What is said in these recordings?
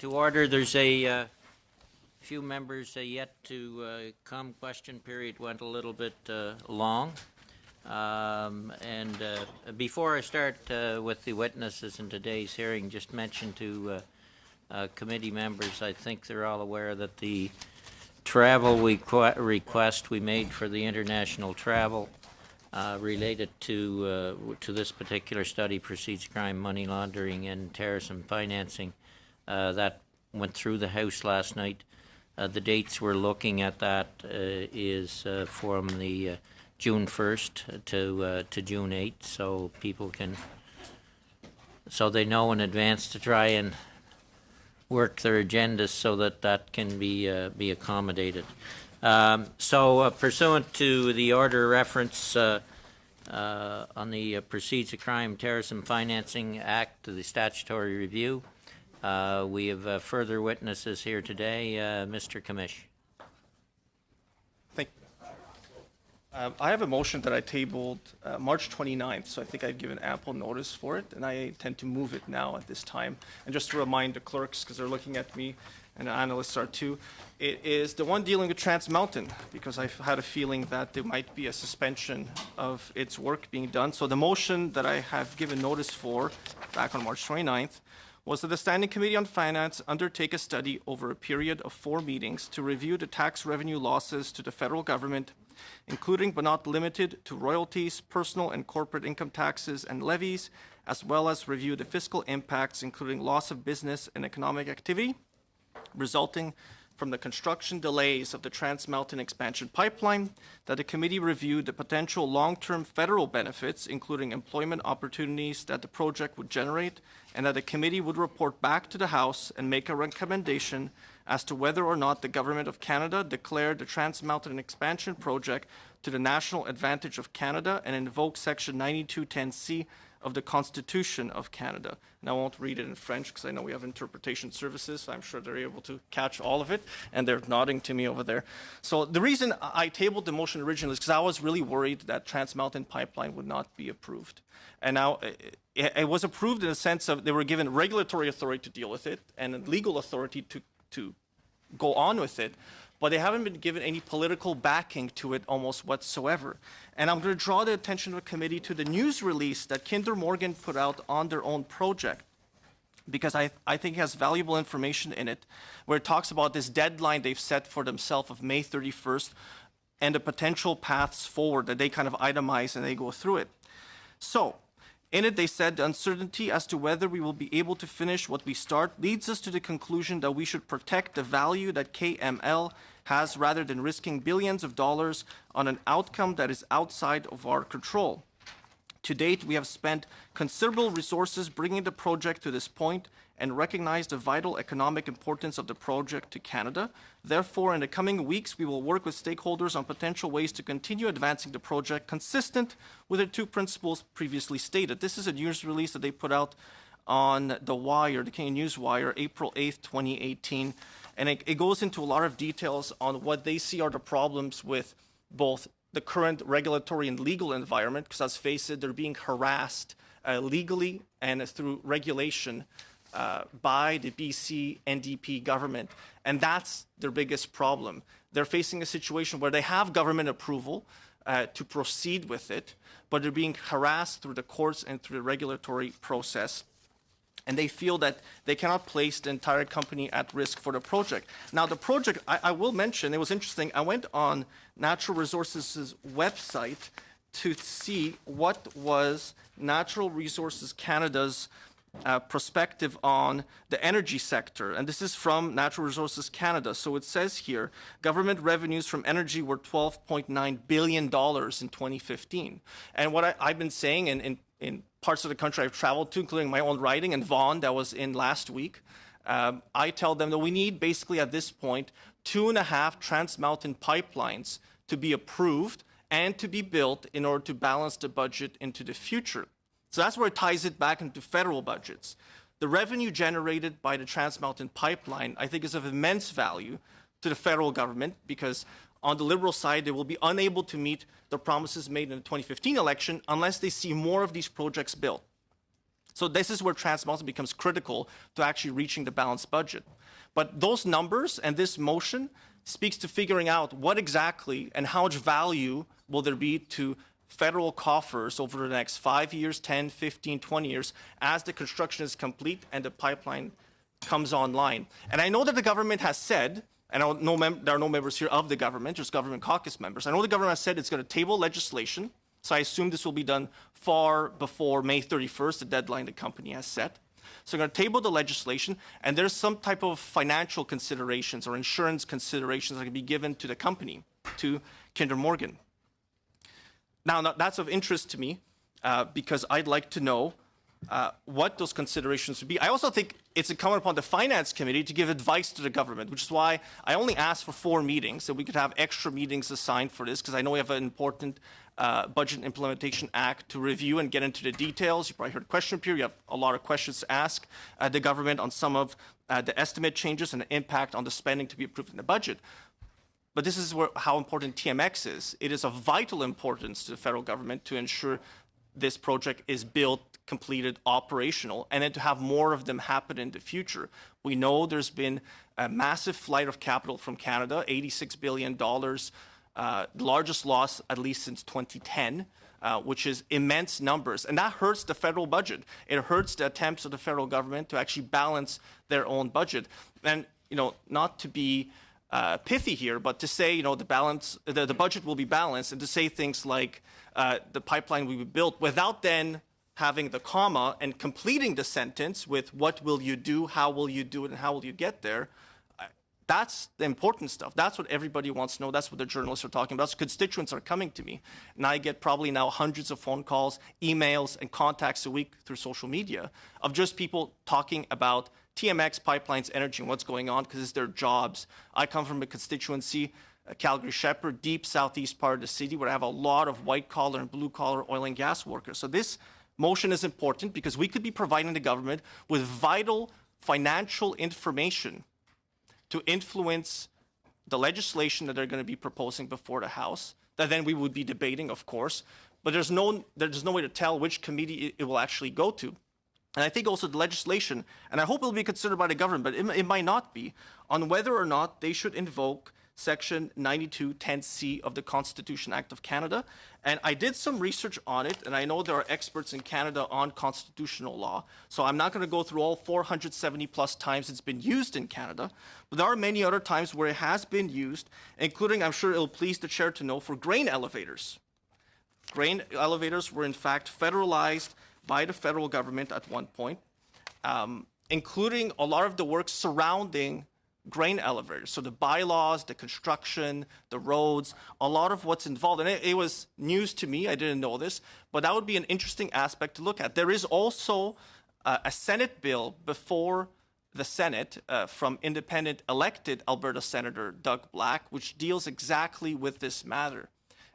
To order, there's a few members yet to come. Question period went a little bit long. Before I start with the witnesses in today's hearing, just mention to committee members, I think they're all aware that the travel request we made for the international travel related to this particular study, Proceeds of Crime, Money Laundering, and Terrorism Financing, that went through the House last night. The dates we're looking at that is from the June 1st to June 8th, so people can, so they know in advance to try and work their agendas so that that can be accommodated. Pursuant to the order reference on the Proceeds of Crime, Terrorism Financing Act, the statutory review, we have further witnesses here today. Mr. Commish. Thank you. I have a motion that I tabled March 29th, so I think I've given ample notice for it, and I intend to move it now at this time. And just to remind the clerks, because they're looking at me, and the analysts are too, it is the one dealing with Trans Mountain, because I've had a feeling that there might be a suspension of its work being done. So the motion that I have given notice for back on March 29th was that the Standing Committee on Finance undertake a study over a period of 4 meetings to review the tax revenue losses to the federal government, including but not limited to royalties, personal and corporate income taxes and levies, as well as review the fiscal impacts, including loss of business and economic activity resulting from the construction delays of the Trans Mountain Expansion Pipeline, that the committee reviewed the potential long-term federal benefits, including employment opportunities that the project would generate, and that the committee would report back to the House and make a recommendation as to whether or not the Government of Canada declared the Trans Mountain Expansion Project to the national advantage of Canada and invoke Section 9210C of the Constitution of Canada. And I won't read it in French because I know we have interpretation services, so I'm sure they're able to catch all of it, and they're nodding to me over there. So the reason I tabled the motion originally is because I was really worried that Trans Mountain Pipeline would not be approved. And now it was approved in the sense of they were given regulatory authority to deal with it and legal authority to go on with it, but they haven't been given any political backing to it almost whatsoever. And I'm going to draw the attention of the committee to the news release that Kinder Morgan put out on their own project, because I think it has valuable information in it, where it talks about this deadline they've set for themselves of May 31st and the potential paths forward that they kind of itemize and they go through it. So, in it, they said the uncertainty as to whether we will be able to finish what we start leads us to the conclusion that we should protect the value that KML has rather than risking billions of dollars on an outcome that is outside of our control. To date, we have spent considerable resources bringing the project to this point and recognize the vital economic importance of the project to Canada. Therefore, in the coming weeks, we will work with stakeholders on potential ways to continue advancing the project consistent with the 2 principles previously stated. This is a news release that they put out on The Wire, the Canadian News Wire, April 8th, 2018. And it goes into a lot of details on what they see are the problems with both the current regulatory and legal environment, because let's face it, they're being harassed legally and through regulation by the BC NDP government. And that's their biggest problem. They're facing a situation where they have government approval to proceed with it, but they're being harassed through the courts and through the regulatory process. And they feel that they cannot place the entire company at risk for the project. Now, the project, I will mention, it was interesting. I went on Natural Resources' website to see what was Natural Resources Canada's perspective on the energy sector. And this is from Natural Resources Canada. So it says here, government revenues from energy were $12.9 billion in 2015. And what I've been saying in parts of the country I've traveled to, including my own riding in Vaughan that was in last week, I tell them that we need basically at this point 2.5 Trans Mountain pipelines to be approved and to be built in order to balance the budget into the future. So that's where it ties it back into federal budgets. The revenue generated by the Trans Mountain Pipeline, I think, is of immense value to the federal government, because on the Liberal side, they will be unable to meet the promises made in the 2015 election unless they see more of these projects built. So this is where Trans Mountain becomes critical to actually reaching the balanced budget. But those numbers and this motion speaks to figuring out what exactly and how much value will there be to federal coffers over the next 5 years, 10, 15, 20 years as the construction is complete and the pipeline comes online. And I know that the government has said, and I know there are no members here of the government, just government caucus members. I know the government has said it's going to table legislation, so I assume this will be done far before May 31st, the deadline the company has set. So we're going to table the legislation, and there's some type of financial considerations or insurance considerations that can be given to the company, to Kinder Morgan. Now, that's of interest to me because I'd like to know what those considerations would be. I also think it's incumbent upon the Finance Committee to give advice to the government, which is why I only asked for 4 meetings, so we could have extra meetings assigned for this, because I know we have an important Budget Implementation Act to review and get into the details. You probably heard question period. You have a lot of questions to ask the government on some of the estimate changes and the impact on the spending to be approved in the budget. But this is how important TMX is. It is of vital importance to the federal government to ensure this project is built, completed, operational, and then to have more of them happen in the future. We know there's been a massive flight of capital from Canada, $86 billion, the largest loss at least since 2010, which is immense numbers. And that hurts the federal budget. It hurts the attempts of the federal government to actually balance their own budget. And, not to be pithy here, but to say, the budget will be balanced, and to say things like the pipeline will be built without then having the comma and completing the sentence with what will you do, how will you do it, and how will you get there. That's the important stuff. That's what everybody wants to know. That's what the journalists are talking about. So constituents are coming to me, and I get probably now hundreds of phone calls, emails, and contacts a week through social media of just people talking about TMX, pipelines, energy, and what's going on, because it's their jobs. I come from a constituency, Calgary-Shepherd, deep southeast part of the city, where I have a lot of white-collar and blue-collar oil and gas workers. So this motion is important because we could be providing the government with vital financial information to influence the legislation that they're going to be proposing before the House, that then we would be debating, of course. But there's no way to tell which committee it will actually go to. And I think also the legislation, and I hope it will be considered by the government, but it might not be, on whether or not they should invoke Section 9210C of the Constitution Act of Canada. And I did some research on it, and I know there are experts in Canada on constitutional law, so I'm not going to go through all 470 plus times it's been used in Canada, but there are many other times where it has been used, including, I'm sure it'll please the chair to know, for grain elevators. Grain elevators were in fact federalized by the federal government at one point, including a lot of the work surrounding grain elevators. So the bylaws, the construction, the roads, a lot of what's involved. And it was news to me. I didn't know this, but that would be an interesting aspect to look at. There is also a Senate bill before the Senate from independent elected Alberta Senator Doug Black, which deals exactly with this matter.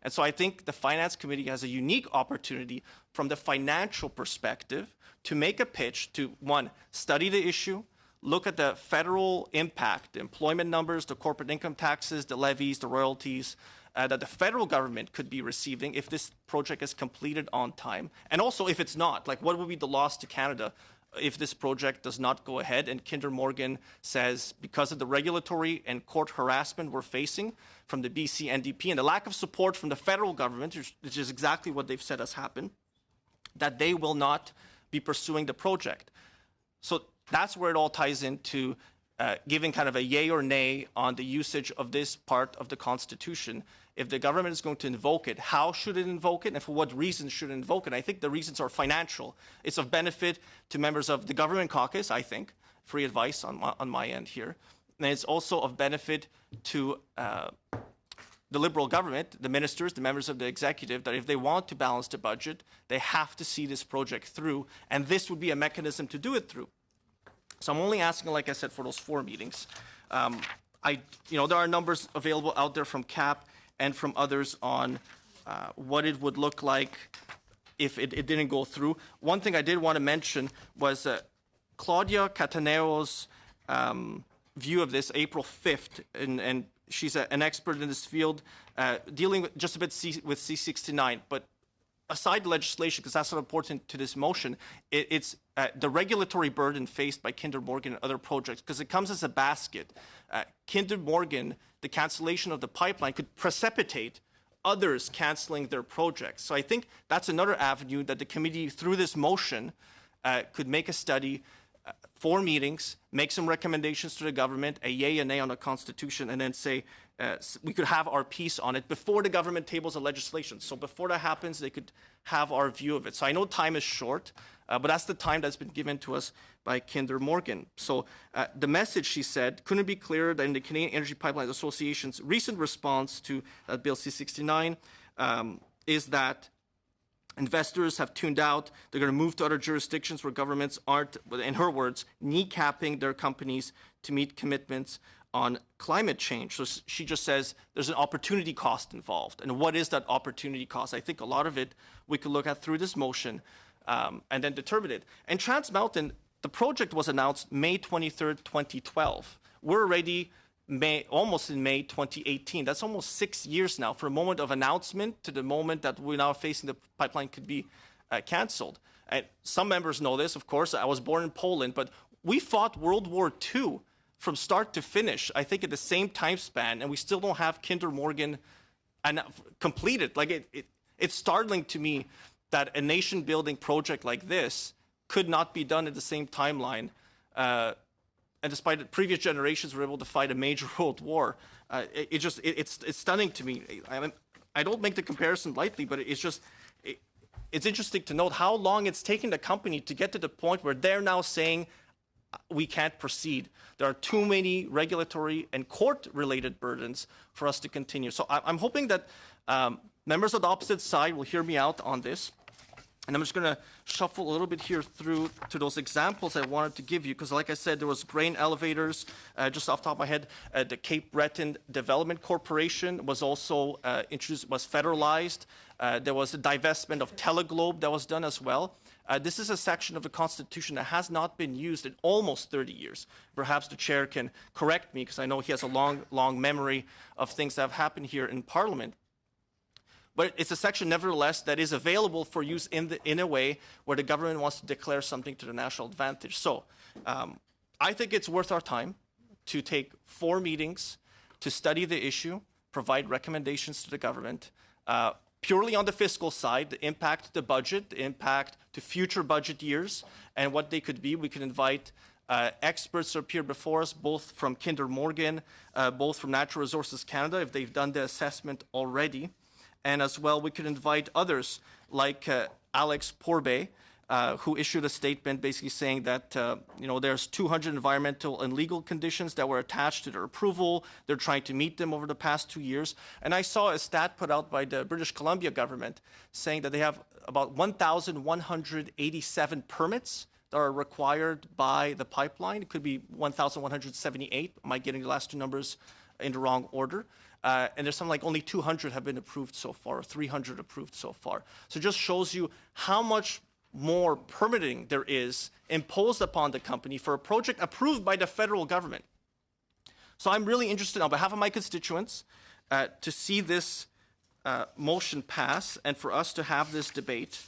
And so I think the Finance Committee has a unique opportunity from the financial perspective to make a pitch to, one, study the issue, look at the federal impact, the employment numbers, the corporate income taxes, the levies, the royalties that the federal government could be receiving if this project is completed on time. And also if it's not, like what would be the loss to Canada if this project does not go ahead and Kinder Morgan says, because of the regulatory and court harassment we're facing from the BC NDP and the lack of support from the federal government, which is exactly what they've said has happened, that they will not be pursuing the project. So that's where it all ties into giving kind of a yay or nay on the usage of this part of the Constitution. If the government is going to invoke it, how should it invoke it, and for what reasons should it invoke it? I think the reasons are financial. It's of benefit to members of the government caucus, I think, free advice on my end here. And it's also of benefit to the Liberal government, the ministers, the members of the executive, that if they want to balance the budget, they have to see this project through, and this would be a mechanism to do it through. So I'm only asking, like I said, for those 4 meetings. There are numbers available out there from CAP and from others on what it would look like if it didn't go through. One thing I did want to mention was Claudia Cataneo's view of this, April 5th, and she's an expert in this field, dealing with just a bit with C-69. But aside the legislation, because that's not important to this motion, it's the regulatory burden faced by Kinder Morgan and other projects, because it comes as a basket. Kinder Morgan, the cancellation of the pipeline could precipitate others canceling their projects. So I think that's another avenue that the committee, through this motion, could make a study, 4 meetings, make some recommendations to the government, a yay and nay on the Constitution, and then say we could have our piece on it before the government tables a legislation. So before that happens, they could have our view of it. So I know time is short, but that's the time that's been given to us by Kinder Morgan. So the message, she said, couldn't be clearer than the Canadian Energy Pipelines Association's recent response to Bill C-69 is that investors have tuned out. They're going to move to other jurisdictions where governments aren't, in her words, kneecapping their companies to meet commitments on climate change. So she just says there's an opportunity cost involved. And what is that opportunity cost? I think a lot of it we could look at through this motion and then determine it. And Trans Mountain, the project was announced May 23rd, 2012. We're already almost in May 2018. That's almost 6 years now, from a moment of announcement to the moment that we're now facing the pipeline could be canceled. And some members know this, of course. I was born in Poland, but we fought World War II from start to finish, I think at the same time span, and we still don't have Kinder Morgan completed. Like it's startling to me that a nation-building project like this could not be done at the same timeline. And despite it, previous generations were able to fight a major world war, it's stunning to me. I don't make the comparison lightly, but it's interesting to note how long it's taken the company to get to the point where they're now saying we can't proceed. There are too many regulatory and court-related burdens for us to continue. So I'm hoping that members of the opposite side will hear me out on this. And I'm just going to shuffle a little bit here through to those examples I wanted to give you, because like I said, there was grain elevators, just off the top of my head. The Cape Breton Development Corporation was also introduced, was federalized. There was a divestment of Teleglobe that was done as well. This is a section of the Constitution that has not been used in almost 30 years. Perhaps the chair can correct me, because I know he has a long memory of things that have happened here in Parliament. But it's a section, nevertheless, that is available for use in a way where the government wants to declare something to the national advantage. So I think it's worth our time to take 4 meetings to study the issue, provide recommendations to the government, purely on the fiscal side, the impact to the budget, the impact to future budget years, and what they could be. We could invite experts to appear before us, both from Kinder Morgan, both from Natural Resources Canada, if they've done the assessment already. And as well, we could invite others like Alex Pourbaix, who issued a statement basically saying that there's 200 environmental and legal conditions that were attached to their approval. They're trying to meet them over the past 2 years. And I saw a stat put out by the British Columbia government saying that they have about 1,187 permits that are required by the pipeline. It could be 1,178. Am I getting the last 2 numbers in the wrong order? And there's something like only 200 have been approved so far, or 300 approved so far. So it just shows you how much more permitting there is imposed upon the company for a project approved by the federal government. So I'm really interested on behalf of my constituents to see this motion pass and for us to have this debate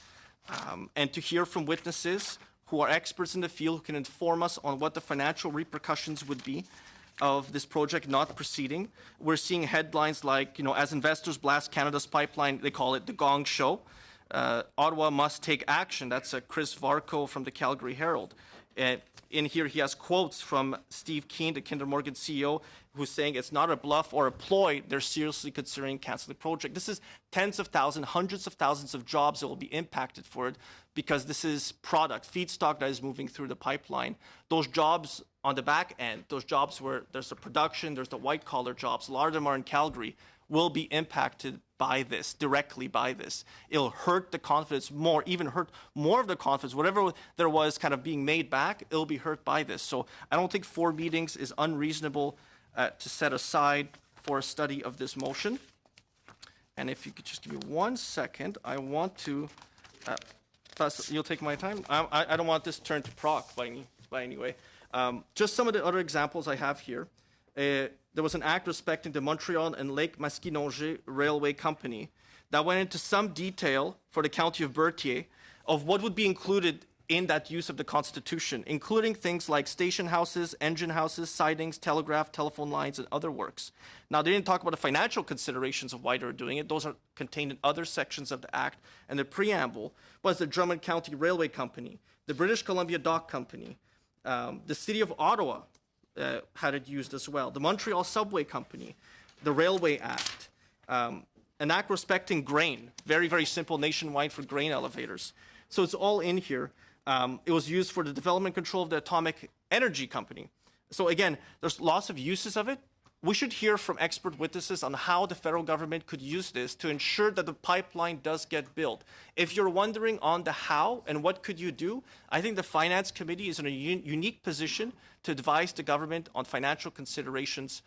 and to hear from witnesses who are experts in the field who can inform us on what the financial repercussions would be of this project not proceeding. We're seeing headlines like, as investors blast Canada's pipeline, they call it the Gong Show. Ottawa must take action. That's Chris Varco from the Calgary Herald. In here, he has quotes from Steve Keen, the Kinder Morgan CEO, who's saying it's not a bluff or a ploy. They're seriously considering canceling the project. This is tens of thousands, hundreds of thousands of jobs that will be impacted for it because this is product, feedstock that is moving through the pipeline. Those jobs on the back end, those jobs where there's the production, there's the white-collar jobs, a lot of them are in Calgary, will be impacted by this, directly by this. It'll hurt the confidence more, even hurt more of the confidence. Whatever there was kind of being made back, it'll be hurt by this. So I don't think 4 meetings is unreasonable to set aside for a study of this motion. And if you could just give me 1 second, I want to, you'll take my time? I don't want this turned to proc by any way. Just some of the other examples I have here. There was an act respecting the Montreal and Lake Masquinongé Railway Company that went into some detail for the County of Berthier of what would be included in that use of the Constitution, including things like station houses, engine houses, sidings, telegraph, telephone lines, and other works. Now, they didn't talk about the financial considerations of why they were doing it. Those are contained in other sections of the Act and the preamble. Was the Drummond County Railway Company, the British Columbia Dock Company, the City of Ottawa had it used as well, the Montreal Subway Company, the Railway Act, an act respecting grain, very, very simple, nationwide for grain elevators. So it's all in here. It was used for the development control of the Atomic Energy Company. So again, there's lots of uses of it. We should hear from expert witnesses on how the federal government could use this to ensure that the pipeline does get built. If you're wondering on the how and what could you do, I think the Finance Committee is in a unique position to advise the government on financial considerations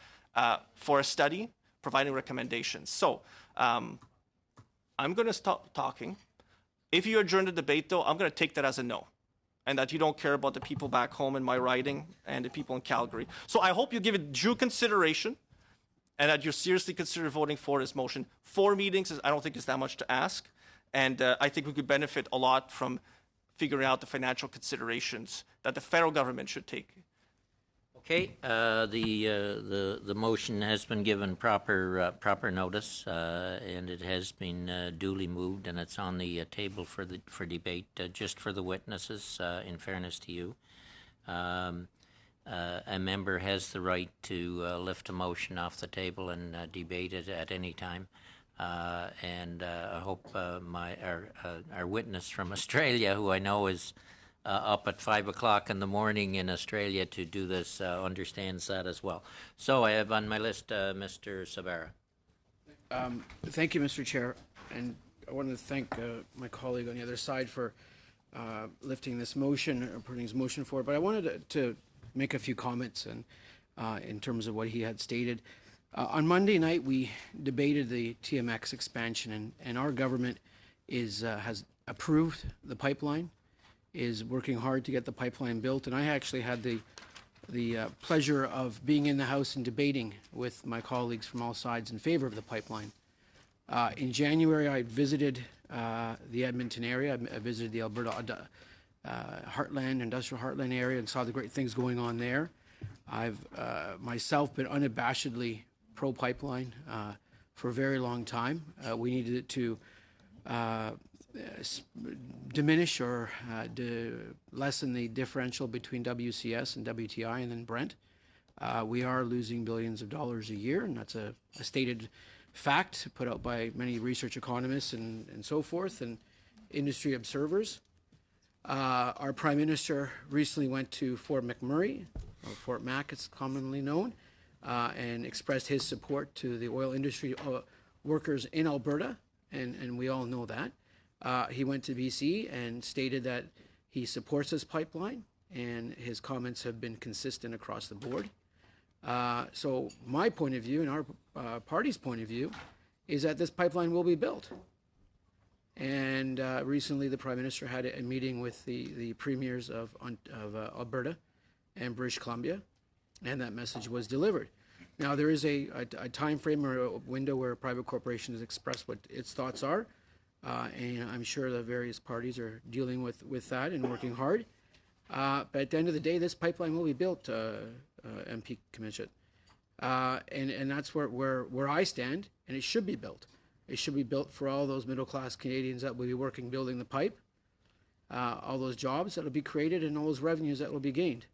for a study, providing recommendations. So I'm going to stop talking. If you adjourn the debate, though, I'm going to take that as a no, and that you don't care about the people back home in my riding and the people in Calgary. So I hope you give it due consideration and that you seriously consider voting for this motion. 4 meetings, I don't think is that much to ask, and I think we could benefit a lot from figuring out the financial considerations that the federal government should take. Okay, the motion has been given proper notice, and it has been duly moved, and it's on the table for debate. Just for the witnesses, in fairness to you, a member has the right to lift a motion off the table and debate it at any time. And I hope our witness from Australia, who I know is up at 5 o'clock in the morning in Australia to do this, understands that as well. So I have on my list Mr. Sabara. Thank you, Mr. Chair, and I want to thank my colleague on the other side for lifting this motion, or putting his motion forward. But I wanted to make a few comments and in terms of what he had stated. On Monday night, we debated the TMX expansion, and our government has approved the pipeline, is working hard to get the pipeline built, and I actually had the pleasure of being in the House and debating with my colleagues from all sides in favor of the pipeline. In January, I visited the Edmonton area. I visited the Alberta heartland, industrial heartland area, and saw the great things going on there. I've myself been unabashedly pro-pipeline for a very long time. We needed it to diminish or lessen the differential between WCS and WTI and then Brent. We are losing billions of dollars a year, and that's a stated fact put out by many research economists and so forth and industry observers. Our Prime Minister recently went to Fort McMurray, or Fort Mac it's commonly known, and expressed his support to the oil industry workers in Alberta, and we all know that. He went to BC and stated that he supports this pipeline, and his comments have been consistent across the board. So my point of view and our party's point of view is that this pipeline will be built. And recently the Prime Minister had a meeting with the premiers of Alberta and British Columbia, and that message was delivered. Now there is a time frame or a window where a private corporation has expressed what its thoughts are. And I'm sure the various parties are dealing with that and working hard. But at the end of the day, this pipeline will be built, MP Commission. And that's where I stand, and it should be built. It should be built for all those middle-class Canadians that will be working building the pipe, all those jobs that will be created, and all those revenues that will be gained.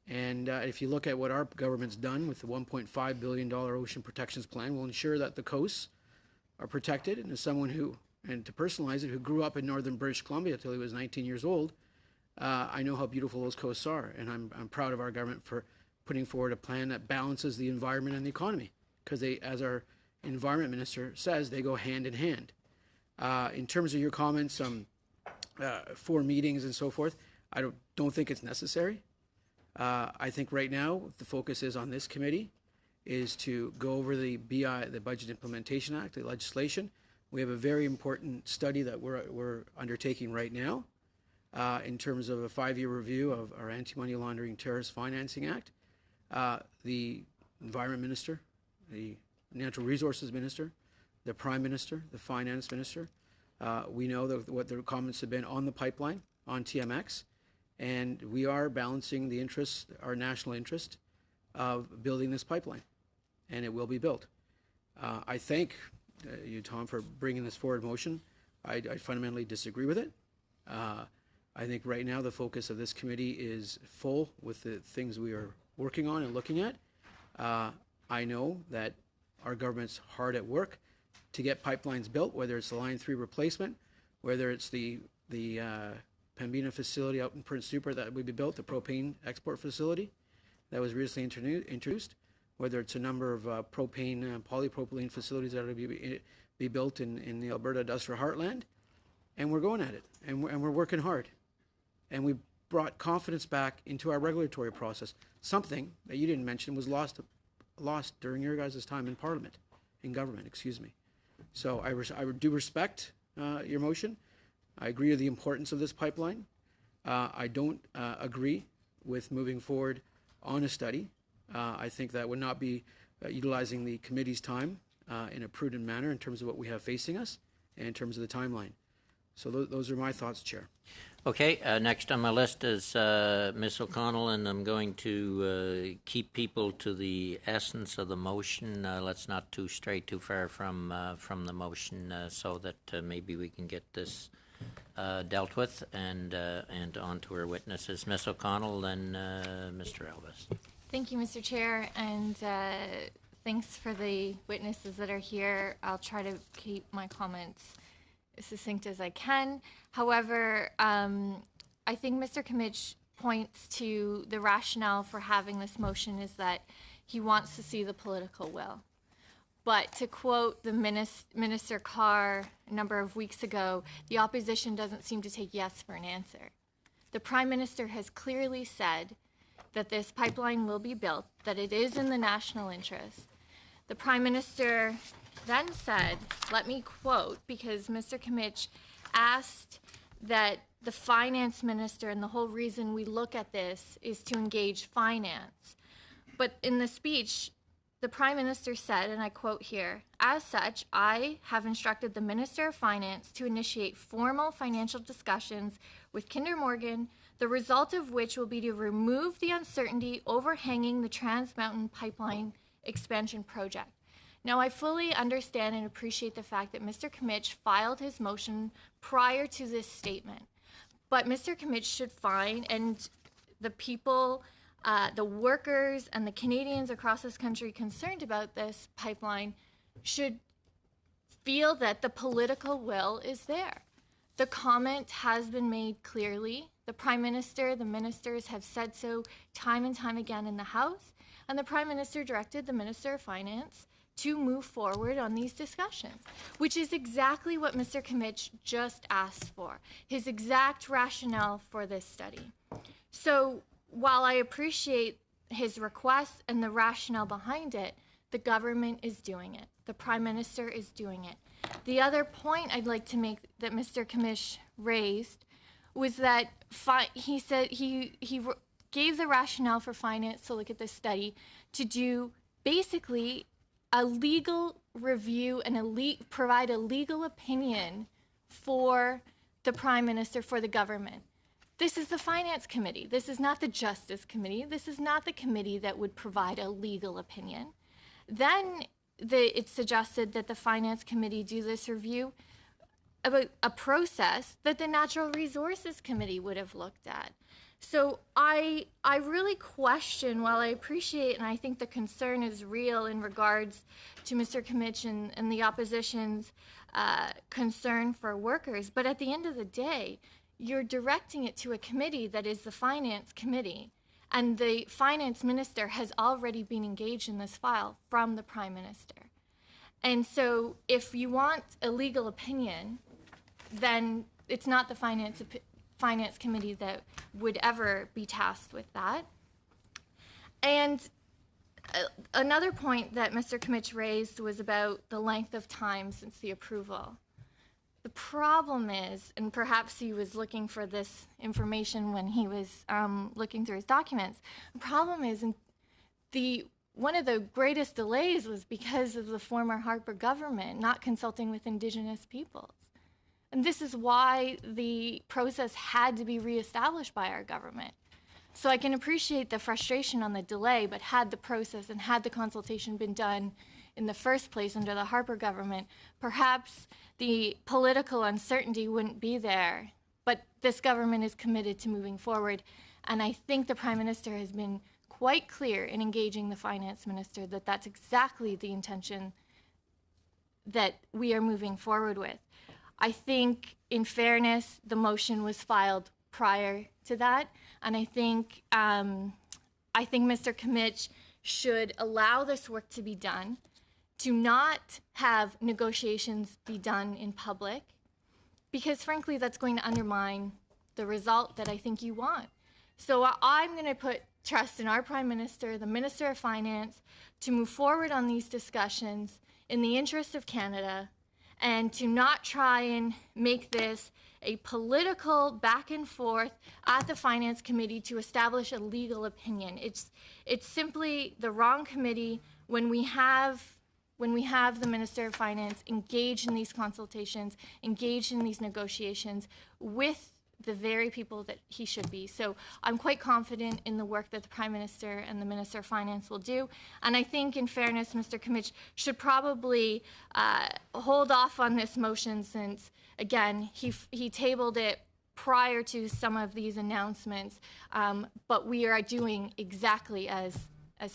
And if you look at what our government's done with the $1.5 billion Ocean Protections Plan, we'll ensure that the coasts are protected. And as someone who, and to personalize it, who grew up in northern British Columbia until he was 19 years old, I know how beautiful those coasts are, and I'm proud of our government for putting forward a plan that balances the environment and the economy, because they, as our environment minister says, they go hand in hand. In terms of your comments, 4 meetings and so forth, I don't think it's necessary. I think right now the focus is on this committee, is to go over the BI, the Budget Implementation Act, the legislation. We have a very important study that we're undertaking right now in terms of a 5-year review of our Anti-Money Laundering Terrorist Financing Act. The Environment Minister, the Natural Resources Minister, the Prime Minister, the Finance Minister, we know what their comments have been on the pipeline. on TMX, and we are balancing the interests, our national interest, of building this pipeline, and it will be built. I thank you, Tom, for bringing this forward motion. I fundamentally disagree with it. I think right now the focus of this committee is full with the things we are working on and looking at. I know that our government's hard at work to get pipelines built, whether it's the Line 3 replacement, whether it's the Pembina facility out in Prince Rupert that would be built, the propane export facility that was recently introduced, whether it's a number of propane, polypropylene facilities that will be built in the Alberta industrial heartland. And we're going at it, and we're working hard. And we brought confidence back into our regulatory process. Something that you didn't mention was lost during your guys' time in Parliament, in government, excuse me. So I do respect your motion. I agree with the importance of this pipeline. I don't agree with moving forward on a study. I think that would not be utilizing the committee's time in a prudent manner in terms of what we have facing us and in terms of the timeline. So those are my thoughts, Chair. Okay, next on my list is Ms. O'Connell, and I'm going to keep people to the essence of the motion. Let's not stray too far from the motion, so that maybe we can get this dealt with and on to our witnesses. Ms. O'Connell, then Mr. Elvis. Thank you, Mr. Chair, and thanks for the witnesses that are here. I'll try to keep my comments succinct as I can. However, I think Mr. Kimmich points to the rationale for having this motion is that he wants to see the political will. But to quote the Minister Carr a number of weeks ago, the opposition doesn't seem to take yes for an answer. The Prime Minister has clearly said that this pipeline will be built, that it is in the national interest. The Prime Minister then said, let me quote, because Mr. Kimmich asked that the finance minister, and the whole reason we look at this is to engage finance. But in the speech, the Prime Minister said, and I quote here, as such, I have instructed the Minister of Finance to initiate formal financial discussions with Kinder Morgan, the result of which will be to remove the uncertainty overhanging the Trans Mountain Pipeline expansion project. Now, I fully understand and appreciate the fact that Mr. Kimmich filed his motion prior to this statement. But Mr. Kimmich should find, and the people, the workers and the Canadians across this country concerned about this pipeline should feel that the political will is there. The comment has been made clearly. The Prime Minister, the ministers have said so time and time again in the House, and the Prime Minister directed the Minister of Finance to move forward on these discussions, which is exactly what Mr. Kimmich just asked for, his exact rationale for this study. So while I appreciate his request and the rationale behind it, the government is doing it. The Prime Minister is doing it. The other point I'd like to make that Mr. Kimmich raised was that he said he gave the rationale for finance to look at this study to do basically a legal review and provide a legal opinion for the Prime Minister, for the government. This is the Finance Committee. This is not the Justice Committee. This is not the committee that would provide a legal opinion. Then it's suggested that the Finance Committee do this review about a process that the Natural Resources Committee would have looked at. So I really question, while I appreciate and I think the concern is real in regards to Mr. Kimmich and the opposition's concern for workers, but at the end of the day, you're directing it to a committee that is the Finance Committee, and the Finance Minister has already been engaged in this file from the Prime Minister. And so if you want a legal opinion, then it's not the Finance Committee that would ever be tasked with that. And another point that Mr. Kimmich raised was about the length of time since the approval. The problem is, and perhaps he was looking for this information when he was looking through his documents, the problem is one of the greatest delays was because of the former Harper government not consulting with Indigenous peoples. And this is why the process had to be reestablished by our government. So I can appreciate the frustration on the delay, but had the process and had the consultation been done in the first place under the Harper government, perhaps the political uncertainty wouldn't be there. But this government is committed to moving forward. And I think the Prime Minister has been quite clear in engaging the Finance Minister that that's exactly the intention that we are moving forward with. I think, in fairness, the motion was filed prior to that, and I think Mr. Kimmich should allow this work to be done, to not have negotiations be done in public, because frankly, that's going to undermine the result that I think you want. So I'm going to put trust in our Prime Minister, the Minister of Finance, to move forward on these discussions in the interest of Canada, and to not try and make this a political back and forth at the Finance Committee to establish a legal opinion. It's simply the wrong committee when we have the Minister of Finance engaged in these consultations, engaged in these negotiations with the very people that he should be. So I'm quite confident in the work that the Prime Minister and the Minister of Finance will do. And I think, in fairness, Mr. Kimmich should probably hold off on this motion since, again, he tabled it prior to some of these announcements. But we are doing exactly as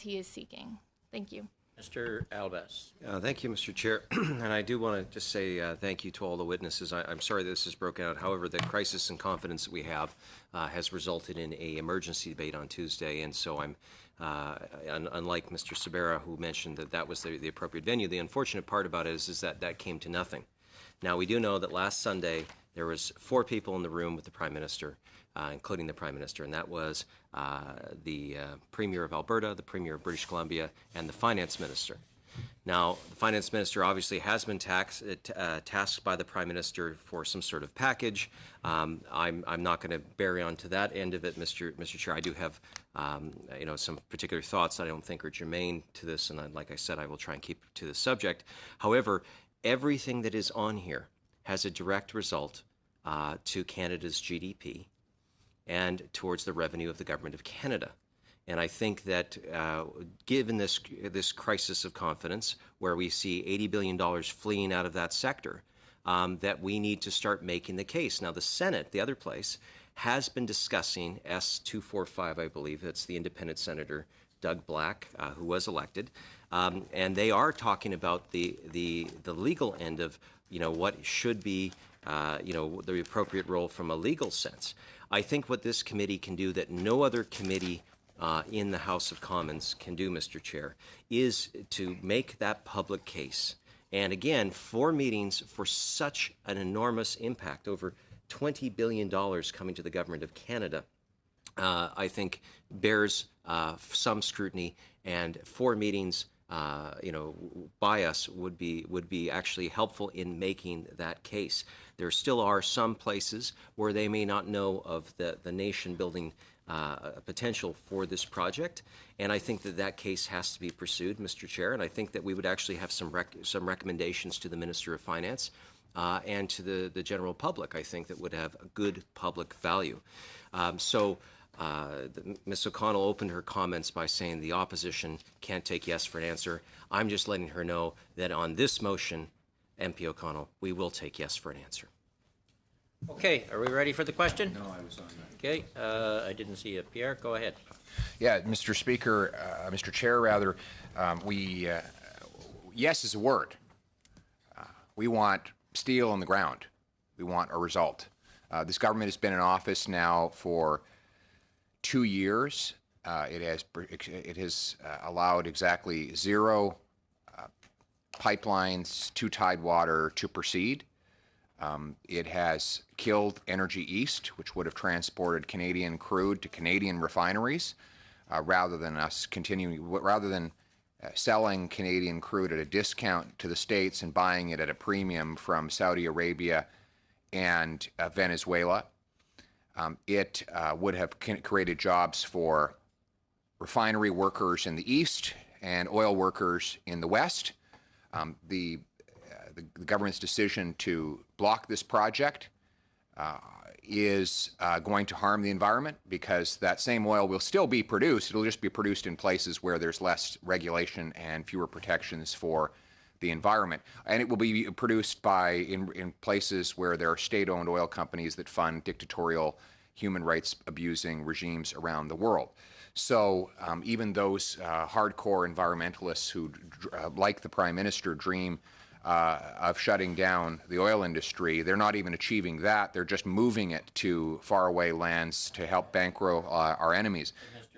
he is seeking. Thank you. Mr. Albas. Thank you, Mr. Chair. And I do want to just say thank you to all the witnesses. I'm sorry this has broken out. However, the crisis in confidence that we have has resulted in an emergency debate on Tuesday. And so I'm, unlike Mr. Sabera, who mentioned that that was the appropriate venue, the unfortunate part about it is that that came to nothing. Now, we do know that last Sunday there was 4 people in the room with the Prime Minister, including the Prime Minister, and that was the Premier of Alberta, the Premier of British Columbia, and the Finance Minister. Now, the Finance Minister obviously has been tasked by the Prime Minister for some sort of package. I'm not going to bury onto that end of it, Mr. Chair. I do have some particular thoughts that I don't think are germane to this, and like I said, I will try and keep to the subject. However, everything that is on here has a direct result to Canada's GDP and towards the revenue of the Government of Canada. And I think that given this crisis of confidence, where we see $80 billion fleeing out of that sector, that we need to start making the case. Now, the Senate, the other place, has been discussing S-245, I believe. That's the independent Senator Doug Black, who was elected. And they are talking about the legal end of, what should be, the appropriate role from a legal sense. I think what this committee can do that no other committee in the House of Commons can do, Mr. Chair, is to make that public case. And again, 4 meetings for such an enormous impact, over $20 billion coming to the Government of Canada, I think bears some scrutiny, and 4 meetings by us would be actually helpful in making that case. There still are some places where they may not know of the nation-building potential for this project, and I think that case has to be pursued, Mr. Chair. And I think that we would actually have some recommendations to the Minister of Finance and to the general public. I think that would have a good public value. Ms. O'Connell opened her comments by saying the opposition can't take yes for an answer. I'm just letting her know that on this motion, MP O'Connell, we will take yes for an answer. Okay, are we ready for the question? No, I was on that. Okay, I didn't see it. Pierre, go ahead. Yeah, Mr. Speaker, Mr. Chair, rather, yes is a word. We want steel on the ground. We want a result. This government has been in office now for 2 years. It has allowed exactly 0 pipelines to Tidewater to proceed. It has killed Energy East, which would have transported Canadian crude to Canadian refineries, rather than selling Canadian crude at a discount to the States and buying it at a premium from Saudi Arabia and Venezuela. It would have created jobs for refinery workers in the East and oil workers in the West. The the government's decision to block this project is going to harm the environment, because that same oil will still be produced. It'll just be produced in places where there's less regulation and fewer protections for the environment. And it will be produced in places where there are state-owned oil companies that fund dictatorial, human rights abusing regimes around the world. So even those hardcore environmentalists who, like the Prime Minister, dream of shutting down the oil industry, they're not even achieving that. They're just moving it to faraway lands to help bankroll our enemies.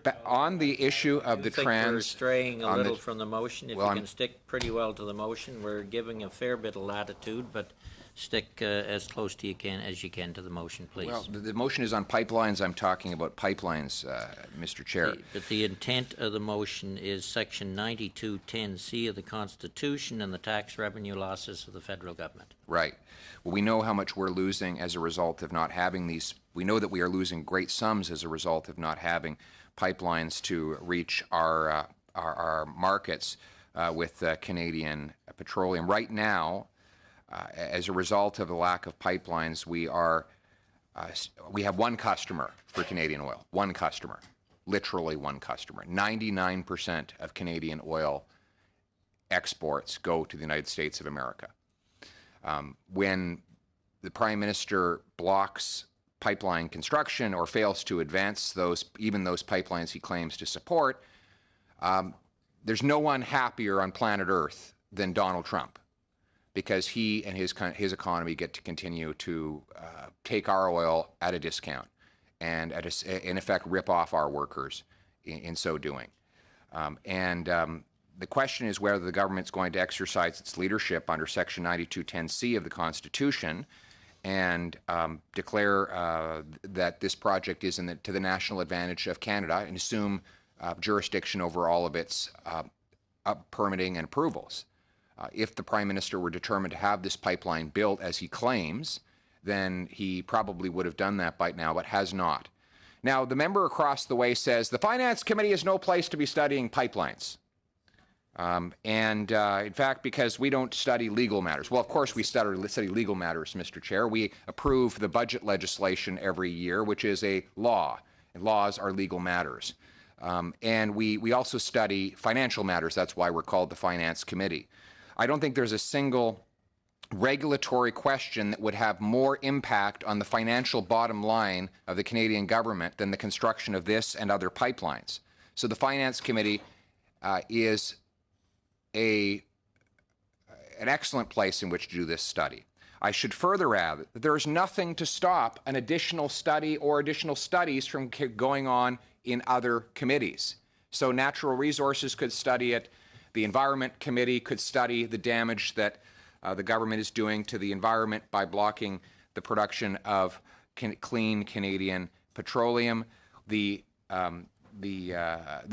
But on the issue of the I think we're straying a on little the- from the motion. If well, you I'm- can stick pretty well to the motion, we're giving a fair bit of latitude, but stick as close to as you can to the motion, please. Well, the motion is on pipelines. I'm talking about pipelines, Mr. Chair. But the intent of the motion is Section 9210C of the Constitution and the tax revenue losses of the federal government. Right. Well, we know how much we're losing as a result of not having these. We know that we are losing great sums as a result of not having pipelines to reach our markets with Canadian petroleum. Right now, as a result of the lack of pipelines, we have one customer for Canadian oil. One customer, literally one customer. 99% of Canadian oil exports go to the United States of America. When the Prime Minister blocks pipeline construction or fails to advance even those pipelines he claims to support, there's no one happier on planet Earth than Donald Trump, because he and his economy get to continue to take our oil at a discount and, in effect, rip off our workers in so doing. The question is whether the government's going to exercise its leadership under Section 9210C of the Constitution and declare that this project is to the national advantage of Canada and assume jurisdiction over all of its permitting and approvals. If the Prime Minister were determined to have this pipeline built as he claims, then he probably would have done that by now, but has not. Now, the member across the way says the Finance Committee is no place to be studying pipelines. In fact, because we don't study legal matters. Well, of course we study legal matters, Mr. Chair. We approve the budget legislation every year, which is a law, and laws are legal matters. And we also study financial matters. That's why we're called the Finance Committee. I don't think there's a single regulatory question that would have more impact on the financial bottom line of the Canadian government than the construction of this and other pipelines. So the Finance Committee is an excellent place in which to do this study. I should further add that there is nothing to stop an additional study or additional studies from going on in other committees. So Natural Resources could study it. The Environment Committee could study the damage that the government is doing to the environment by blocking the production of clean Canadian petroleum. The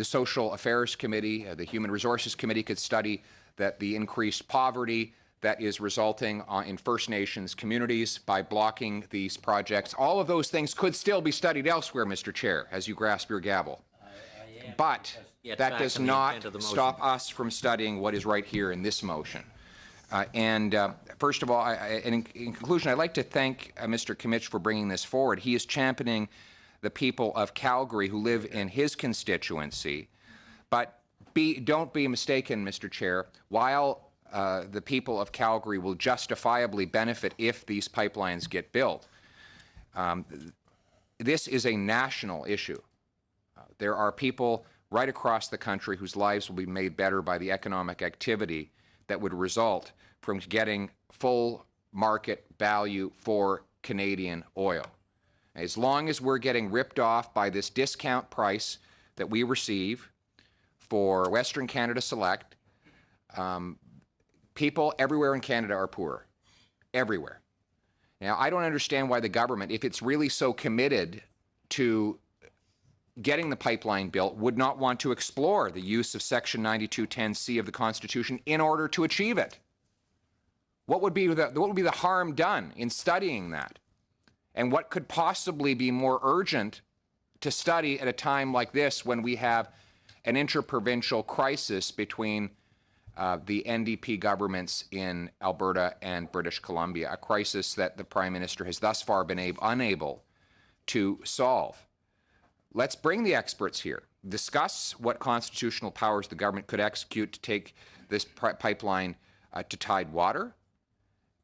Social Affairs Committee, the Human Resources Committee could study that the increased poverty that is resulting in First Nations communities by blocking these projects. All of those things could still be studied elsewhere, Mr. Chair, as you grasp your gavel. But that does not stop us from studying what is right here in this motion. First of all, in conclusion, I'd like to thank Mr. Kimmich for bringing this forward. He is championing the people of Calgary who live in his constituency. But don't be mistaken, Mr. Chair. While the people of Calgary will justifiably benefit if these pipelines get built, this is a national issue. There are people right across the country whose lives will be made better by the economic activity that would result from getting full market value for Canadian oil. As long as we're getting ripped off by this discount price that we receive for Western Canada Select, people everywhere in Canada are poor. Everywhere. Now, I don't understand why the government, if it's really so committed to getting the pipeline built, would not want to explore the use of Section 9210C of the Constitution in order to achieve it. What would be the harm done in studying that? And what could possibly be more urgent to study at a time like this when we have an interprovincial crisis between the NDP governments in Alberta and British Columbia, a crisis that the Prime Minister has thus far been unable to solve. Let's bring the experts here, discuss what constitutional powers the government could execute to take this pipeline to Tidewater,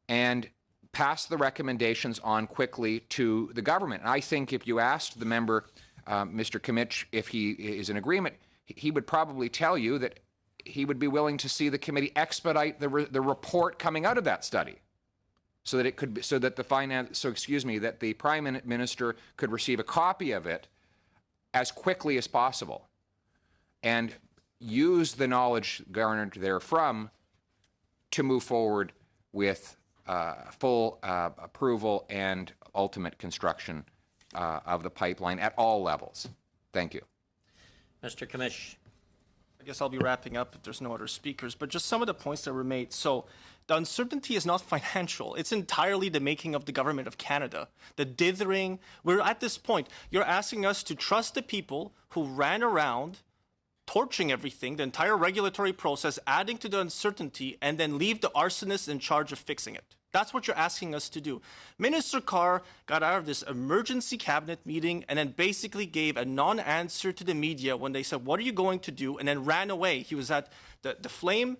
and pass the recommendations on quickly to the government. And I think if you asked the member, Mr. Kimmich, if he is in agreement, he would probably tell you that he would be willing to see the committee expedite the report coming out of that study, so that it could be, so that that the Prime Minister could receive a copy of it as quickly as possible, and use the knowledge garnered therefrom to move forward with full approval and ultimate construction of the pipeline at all levels. Thank you. Mr. Commish. I guess I'll be wrapping up if there's no other speakers, but just some of the points that were made. So the uncertainty is not financial. It's entirely the making of the government of Canada. The dithering. We're at this point. You're asking us to trust the people who ran around torching everything, the entire regulatory process, adding to the uncertainty, and then leave the arsonists in charge of fixing it. That's what you're asking us to do. Minister Carr got out of this emergency cabinet meeting and then basically gave a non-answer to the media when they said, what are you going to do? And then ran away. He was at the flame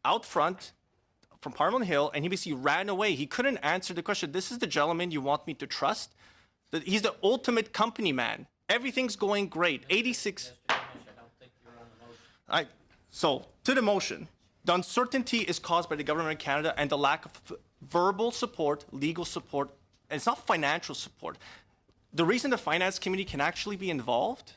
out front from Parliament Hill, and he basically ran away. He couldn't answer the question. This is the gentleman you want me to trust? He's the ultimate company man. Everything's going great. 86. So, to the motion. The uncertainty is caused by the government of Canada and the lack of verbal support, legal support, and it's not financial support. The reason the Finance Committee can actually be involved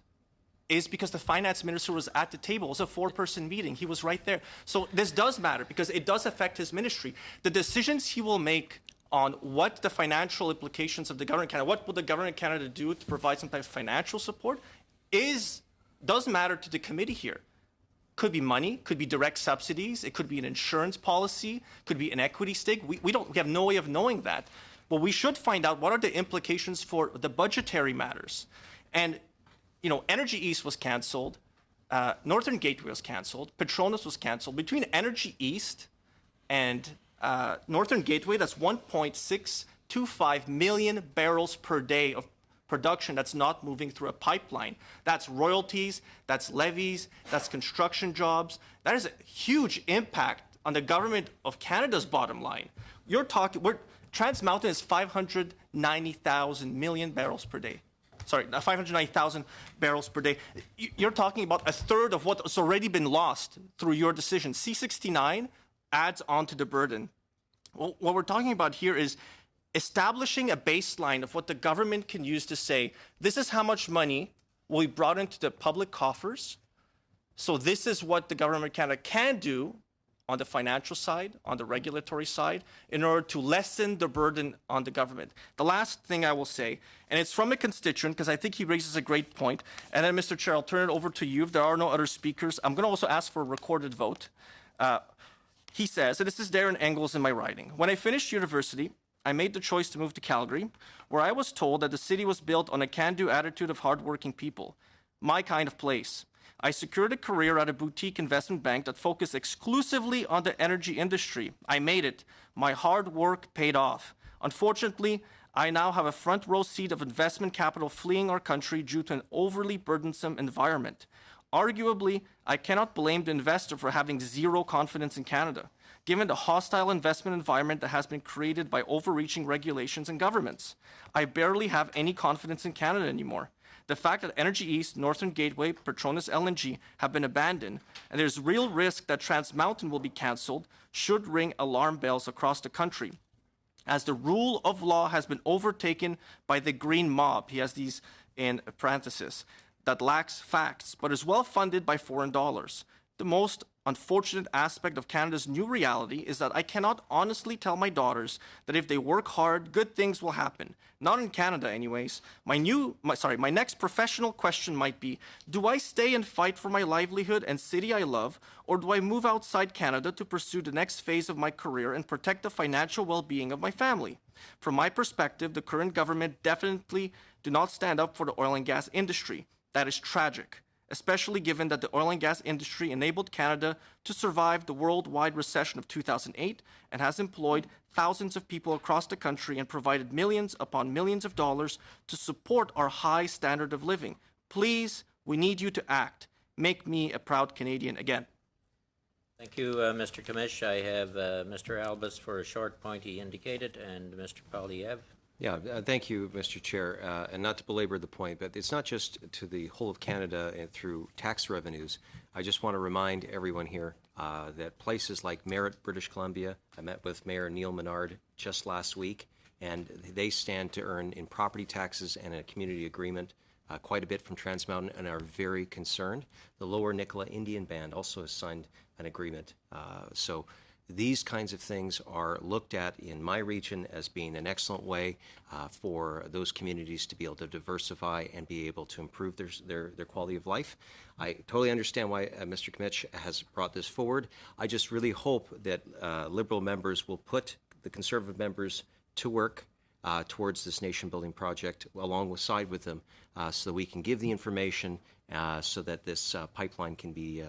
is because the Finance Minister was at the table. It was a four-person meeting. He was right there. So this does matter because it does affect his ministry. The decisions he will make on what the financial implications of the government of Canada, what will the government of Canada do to provide some type of financial support, does matter to the committee here. Could be money, could be direct subsidies, it could be an insurance policy, could be an equity stake. We have no way of knowing that. But we should find out what are the implications for the budgetary matters. And, you know, Energy East was canceled, Northern Gateway was canceled, Petronas was canceled. Between Energy East and Northern Gateway, that's 1.625 million barrels per day of production that's not moving through a pipeline. That's royalties, that's levies, that's construction jobs. That is a huge impact on the government of Canada's bottom line. Trans Mountain is 590,000 million barrels per day. Sorry, 590,000 barrels per day. You're talking about a third of what's already been lost through your decision. C-69 adds on to the burden. Well, what we're talking about here is establishing a baseline of what the government can use to say, this is how much money will be brought into the public coffers. So this is what the government of Canada can do on the financial side, on the regulatory side, in order to lessen the burden on the government. The last thing I will say, and it's from a constituent, because I think he raises a great point, and then, Mr. Chair, I'll turn it over to you if there are no other speakers. I'm going to also ask for a recorded vote. He says, and this is Darren Engels in my writing, when I finished university, I made the choice to move to Calgary, where I was told that the city was built on a can-do attitude of hardworking people. My kind of place. I secured a career at a boutique investment bank that focused exclusively on the energy industry. I made it. My hard work paid off. Unfortunately, I now have a front row seat of investment capital fleeing our country due to an overly burdensome environment. Arguably, I cannot blame the investor for having zero confidence in Canada, given the hostile investment environment that has been created by overreaching regulations and governments. I barely have any confidence in Canada anymore. The fact that Energy East, Northern Gateway, Petronas LNG have been abandoned, and there's real risk that Trans Mountain will be cancelled, should ring alarm bells across the country. As the rule of law has been overtaken by the green mob, he has these in parentheses, that lacks facts, but is well funded by foreign dollars. The most unfortunate aspect of Canada's new reality is that I cannot honestly tell my daughters that if they work hard, good things will happen. Not in Canada, anyways. My next professional question might be, do I stay and fight for my livelihood and city I love, or do I move outside Canada to pursue the next phase of my career and protect the financial well-being of my family? From my perspective, the current government definitely do not stand up for the oil and gas industry. That is tragic. especially given that the oil and gas industry enabled Canada to survive the worldwide recession of 2008 and has employed thousands of people across the country and provided millions upon millions of dollars to support our high standard of living. Please, we need you to act. Make me a proud Canadian again. Thank you, Mr. Kamish. I have Mr. Albus for a short point he indicated, and Mr. Polyev. Yeah, thank you, Mr. Chair. And not to belabor the point, but it's not just to the whole of Canada and through tax revenues. I just want to remind everyone here that places like Merritt, British Columbia, I met with Mayor Neil Menard just last week, and they stand to earn in property taxes and a community agreement quite a bit from Trans Mountain and are very concerned. The Lower Nicola Indian Band also has signed an agreement. So these kinds of things are looked at in my region as being an excellent way for those communities to be able to diversify and be able to improve their quality of life. I totally understand why Mr. Kmitch has brought this forward. I just really hope that Liberal members will put the Conservative members to work towards this nation-building project alongside with them so that we can give the information so that this pipeline can be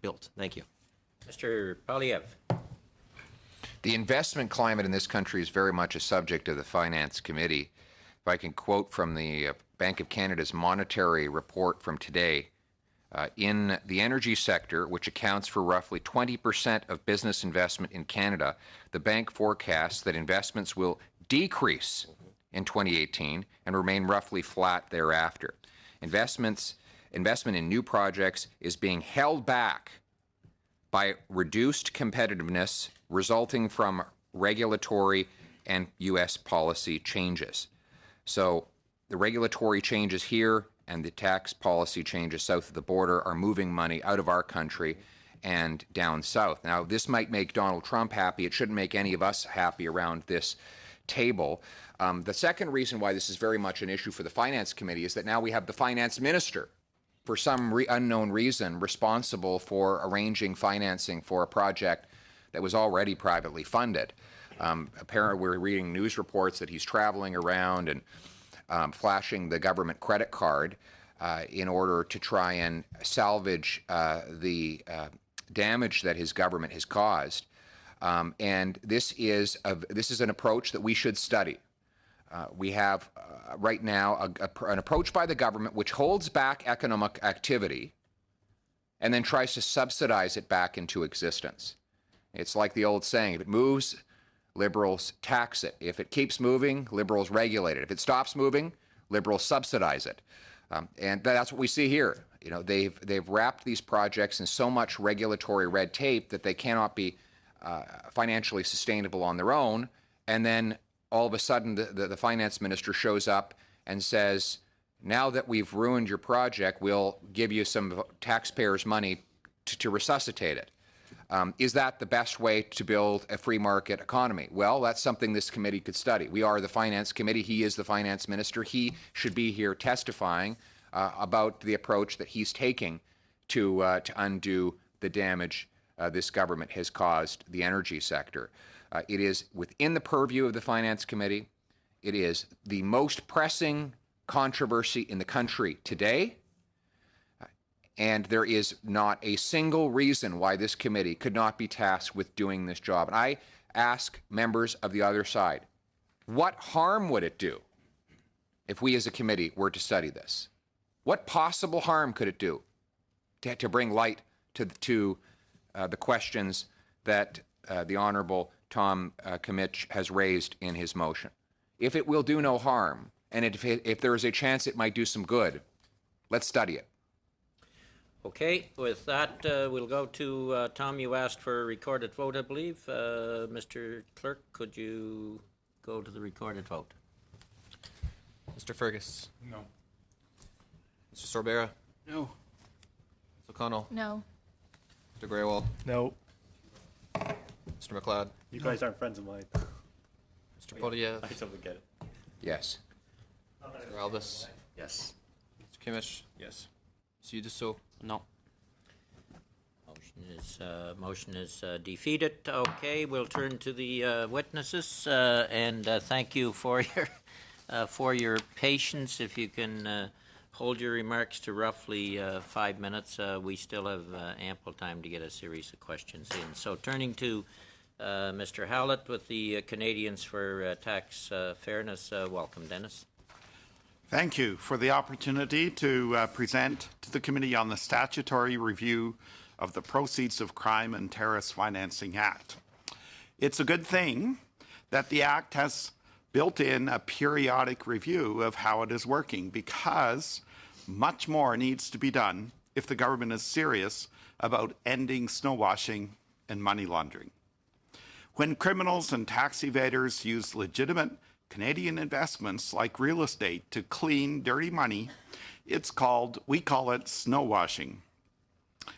built. Thank you. Mr. Polyev. The investment climate in this country is very much a subject of the Finance Committee. If I can quote from the Bank of Canada's monetary report from today, in the energy sector, which accounts for roughly 20% of business investment in Canada, the bank forecasts that investments will decrease in 2018 and remain roughly flat thereafter. Investment in new projects is being held back by reduced competitiveness resulting from regulatory and U.S. policy changes. So the regulatory changes here and the tax policy changes south of the border are moving money out of our country and down south. Now, this might make Donald Trump happy. It shouldn't make any of us happy around this table. The second reason why this is very much an issue for the Finance Committee is that now we have the Finance Minister, for some unknown reason, responsible for arranging financing for a project that was already privately funded. Apparently, we're reading news reports that he's traveling around and flashing the government credit card in order to try and salvage the damage that his government has caused. And this is an approach that we should study. We have right now an approach by the government which holds back economic activity and then tries to subsidize it back into existence. It's like the old saying, if it moves, Liberals tax it. If it keeps moving, Liberals regulate it. If it stops moving, Liberals subsidize it. And that's what we see here. You know, they've wrapped these projects in so much regulatory red tape that they cannot be financially sustainable on their own, and then all of a sudden the finance minister shows up and says, now that we've ruined your project, we'll give you some taxpayers' money to resuscitate it. Is that the best way to build a free market economy? Well, that's something this committee could study. We are the Finance Committee. He is the finance minister. He should be here testifying about the approach that he's taking to undo the damage this government has caused the energy sector. It is within the purview of the Finance Committee. It is the most pressing controversy in the country today. And there is not a single reason why this committee could not be tasked with doing this job. And I ask members of the other side, what harm would it do if we as a committee were to study this? What possible harm could it do to bring light to the questions that the Honourable Tom Kmitch has raised in his motion? If it will do no harm, and if there is a chance it might do some good, let's study it. Okay, with that, we'll go to Tom. You asked for a recorded vote, I believe. Mr. Clerk, could you go to the recorded vote? Mr. Fergus? No. Mr. Sorbera? No. Ms. O'Connell? No. Mr. Graywald? No. Mr. McLeod? You guys aren't friends of mine. Mr. Polyev? I totally get it. Yes. Mr. Albus? Yes. Mr. Kimmich? Yes. Mr. Uduso? No. Motion is defeated. Okay, we'll turn to the witnesses, and thank you for your patience. If you can hold your remarks to roughly 5 minutes. We still have ample time to get a series of questions in. So turning to Mr. Howlett with the Canadians for Tax Fairness. Welcome, Dennis. Thank you for the opportunity to present to the Committee on the Statutory Review of the Proceeds of Crime and Terrorist Financing Act. It's a good thing that the Act has built in a periodic review of how it is working, because much more needs to be done if the government is serious about ending snowwashing and money laundering. When criminals and tax evaders use legitimate Canadian investments like real estate to clean dirty money, we call it snowwashing.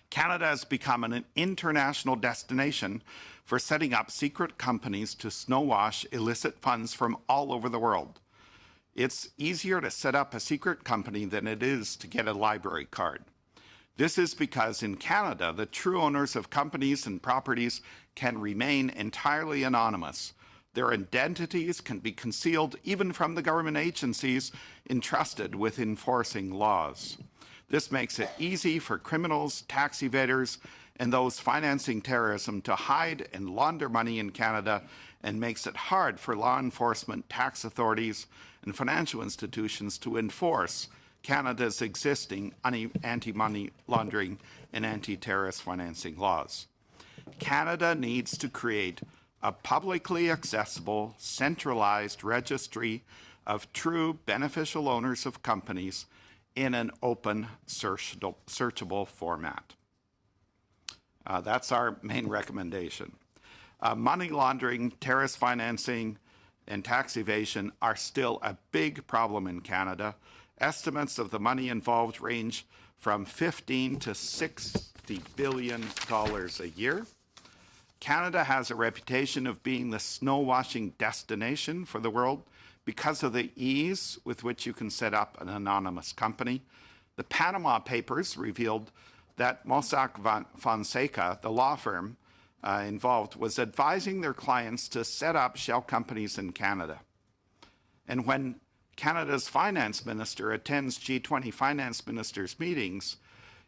Canada has become an international destination for setting up secret companies to snowwash illicit funds from all over the world. It's easier to set up a secret company than it is to get a library card. This is because in Canada, the true owners of companies and properties can remain entirely anonymous. Their identities can be concealed even from the government agencies entrusted with enforcing laws. This makes it easy for criminals, tax evaders, and those financing terrorism to hide and launder money in Canada, and makes it hard for law enforcement, tax authorities, and financial institutions to enforce Canada's existing anti-money laundering and anti-terrorist financing laws. Canada needs to create a publicly accessible, centralized registry of true beneficial owners of companies in an open, searchable format. That's our main recommendation. Money laundering, terrorist financing, and tax evasion are still a big problem in Canada. Estimates of the money involved range from $15 to $60 billion a year. Canada has a reputation of being the snow-washing destination for the world because of the ease with which you can set up an anonymous company. The Panama Papers revealed that Mossack Fonseca, the law firm involved, was advising their clients to set up shell companies in Canada. And when Canada's finance minister attends G20 finance ministers' meetings,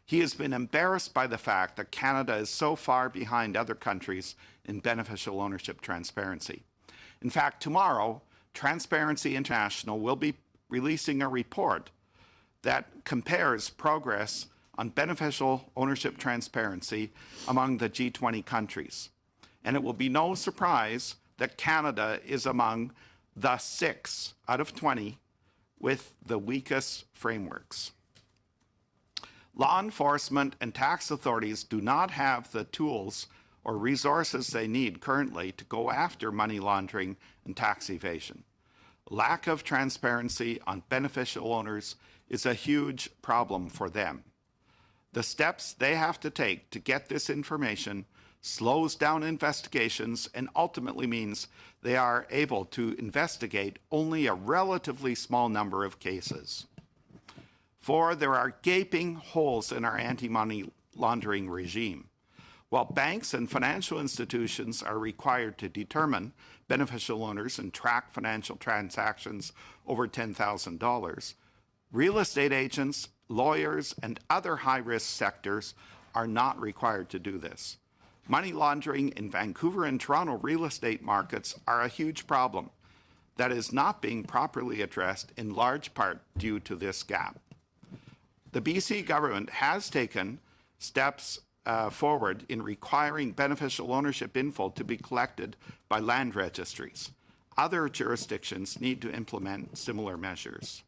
he has been embarrassed by the fact that Canada is so far behind other countries in beneficial ownership transparency. In fact, tomorrow, Transparency International will be releasing a report that compares progress on beneficial ownership transparency among the G20 countries. And it will be no surprise that Canada is among the 6 out of 20 with the weakest frameworks. Law enforcement and tax authorities do not have the tools or resources they need currently to go after money laundering and tax evasion. Lack of transparency on beneficial owners is a huge problem for them. The steps they have to take to get this information slows down investigations and ultimately means they are able to investigate only a relatively small number of cases. 4, there are gaping holes in our anti-money laundering regime. While banks and financial institutions are required to determine beneficial owners and track financial transactions over $10,000, real estate agents, lawyers, and other high-risk sectors are not required to do this. Money laundering in Vancouver and Toronto real estate markets are a huge problem that is not being properly addressed, in large part due to this gap. The BC government has taken steps forward in requiring beneficial ownership info to be collected by land registries. Other jurisdictions need to implement similar measures.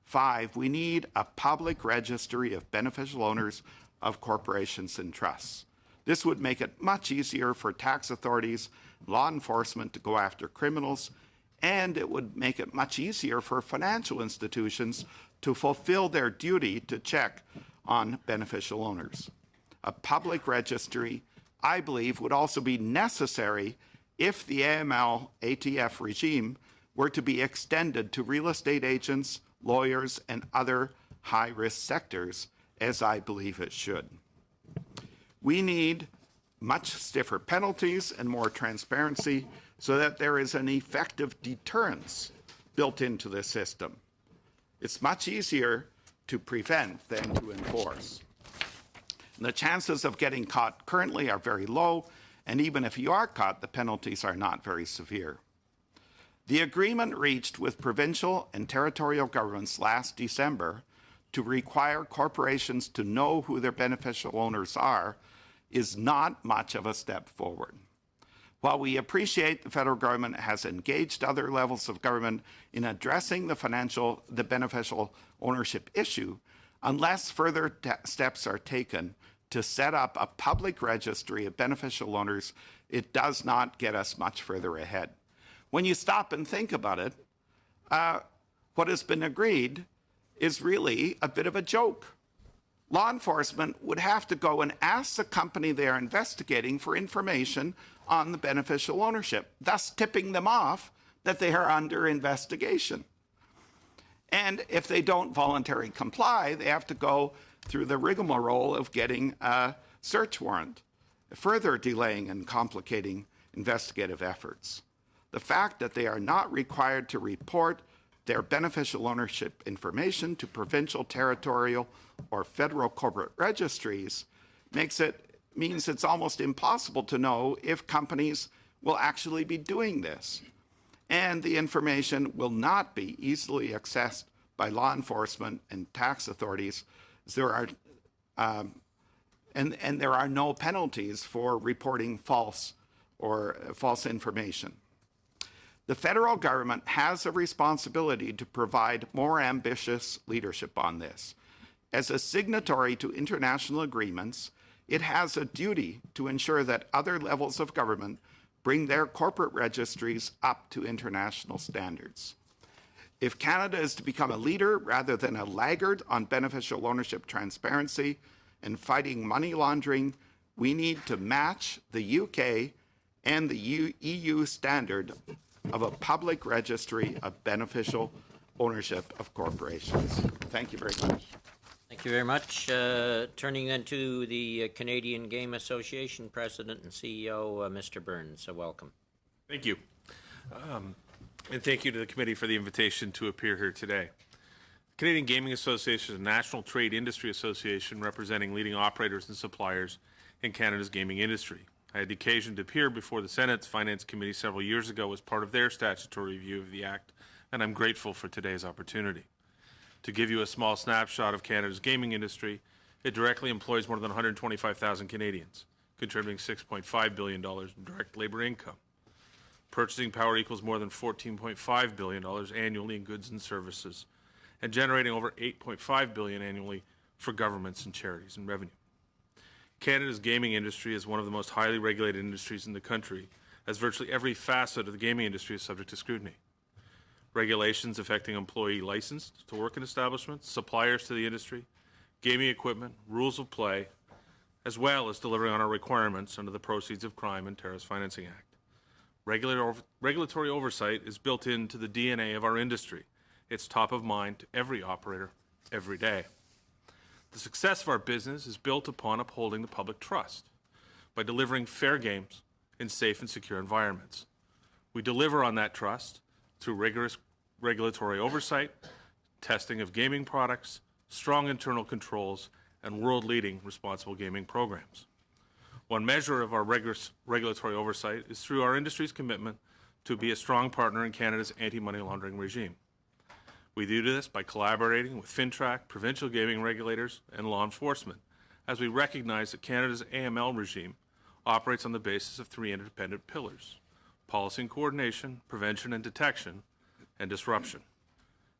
5, we need a public registry of beneficial owners of corporations and trusts. This would make it much easier for tax authorities, law enforcement to go after criminals, and it would make it much easier for financial institutions to fulfill their duty to check on beneficial owners. A public registry, I believe, would also be necessary if the AML/ATF regime were to be extended to real estate agents, lawyers, and other high-risk sectors, as I believe it should. We need much stiffer penalties and more transparency so that there is an effective deterrence built into the system. It's much easier to prevent than to enforce. The chances of getting caught currently are very low, and even if you are caught, the penalties are not very severe. The agreement reached with provincial and territorial governments last December to require corporations to know who their beneficial owners are is not much of a step forward. While we appreciate the federal government has engaged other levels of government in addressing the beneficial ownership issue, unless further steps are taken to set up a public registry of beneficial owners, it does not get us much further ahead. When you stop and think about it, what has been agreed is really a bit of a joke. Law enforcement would have to go and ask the company they are investigating for information on the beneficial ownership, thus tipping them off that they are under investigation. And if they don't voluntarily comply, they have to go through the rigmarole of getting a search warrant, further delaying and complicating investigative efforts. The fact that they are not required to report their beneficial ownership information to provincial, territorial, or federal corporate registries means it's almost impossible to know if companies will actually be doing this. And the information will not be easily accessed by law enforcement and tax authorities. There are no penalties for reporting false information. The federal government has a responsibility to provide more ambitious leadership on this. As a signatory to international agreements, it has a duty to ensure that other levels of government bring their corporate registries up to international standards. If Canada is to become a leader rather than a laggard on beneficial ownership transparency and fighting money laundering, we need to match the UK and the EU standard of a public registry of beneficial ownership of corporations. Thank you very much. Thank you very much. Turning then to the Canadian Game Association President and CEO, Mr. Burns. Welcome. Thank you. And thank you to the committee for the invitation to appear here today. The Canadian Gaming Association is a national trade industry association representing leading operators and suppliers in Canada's gaming industry. I had the occasion to appear before the Senate's Finance Committee several years ago as part of their statutory review of the Act, and I'm grateful for today's opportunity. To give you a small snapshot of Canada's gaming industry, it directly employs more than 125,000 Canadians, contributing $6.5 billion in direct labor income. Purchasing power equals more than $14.5 billion annually in goods and services, and generating over $8.5 billion annually for governments and charities and revenue. Canada's gaming industry is one of the most highly regulated industries in the country, as virtually every facet of the gaming industry is subject to scrutiny. Regulations affecting employee license to work in establishments, suppliers to the industry, gaming equipment, rules of play, as well as delivering on our requirements under the Proceeds of Crime and Terrorist Financing Act. Regulatory oversight is built into the DNA of our industry. It's top of mind to every operator every day. The success of our business is built upon upholding the public trust by delivering fair games in safe and secure environments. We deliver on that trust through rigorous regulatory oversight, testing of gaming products, strong internal controls, and world-leading responsible gaming programs. One measure of our rigorous regulatory oversight is through our industry's commitment to be a strong partner in Canada's anti-money laundering regime. We do this by collaborating with FINTRAC, provincial gaming regulators, and law enforcement, as we recognize that Canada's AML regime operates on the basis of three independent pillars: policy and coordination, prevention and detection, and disruption.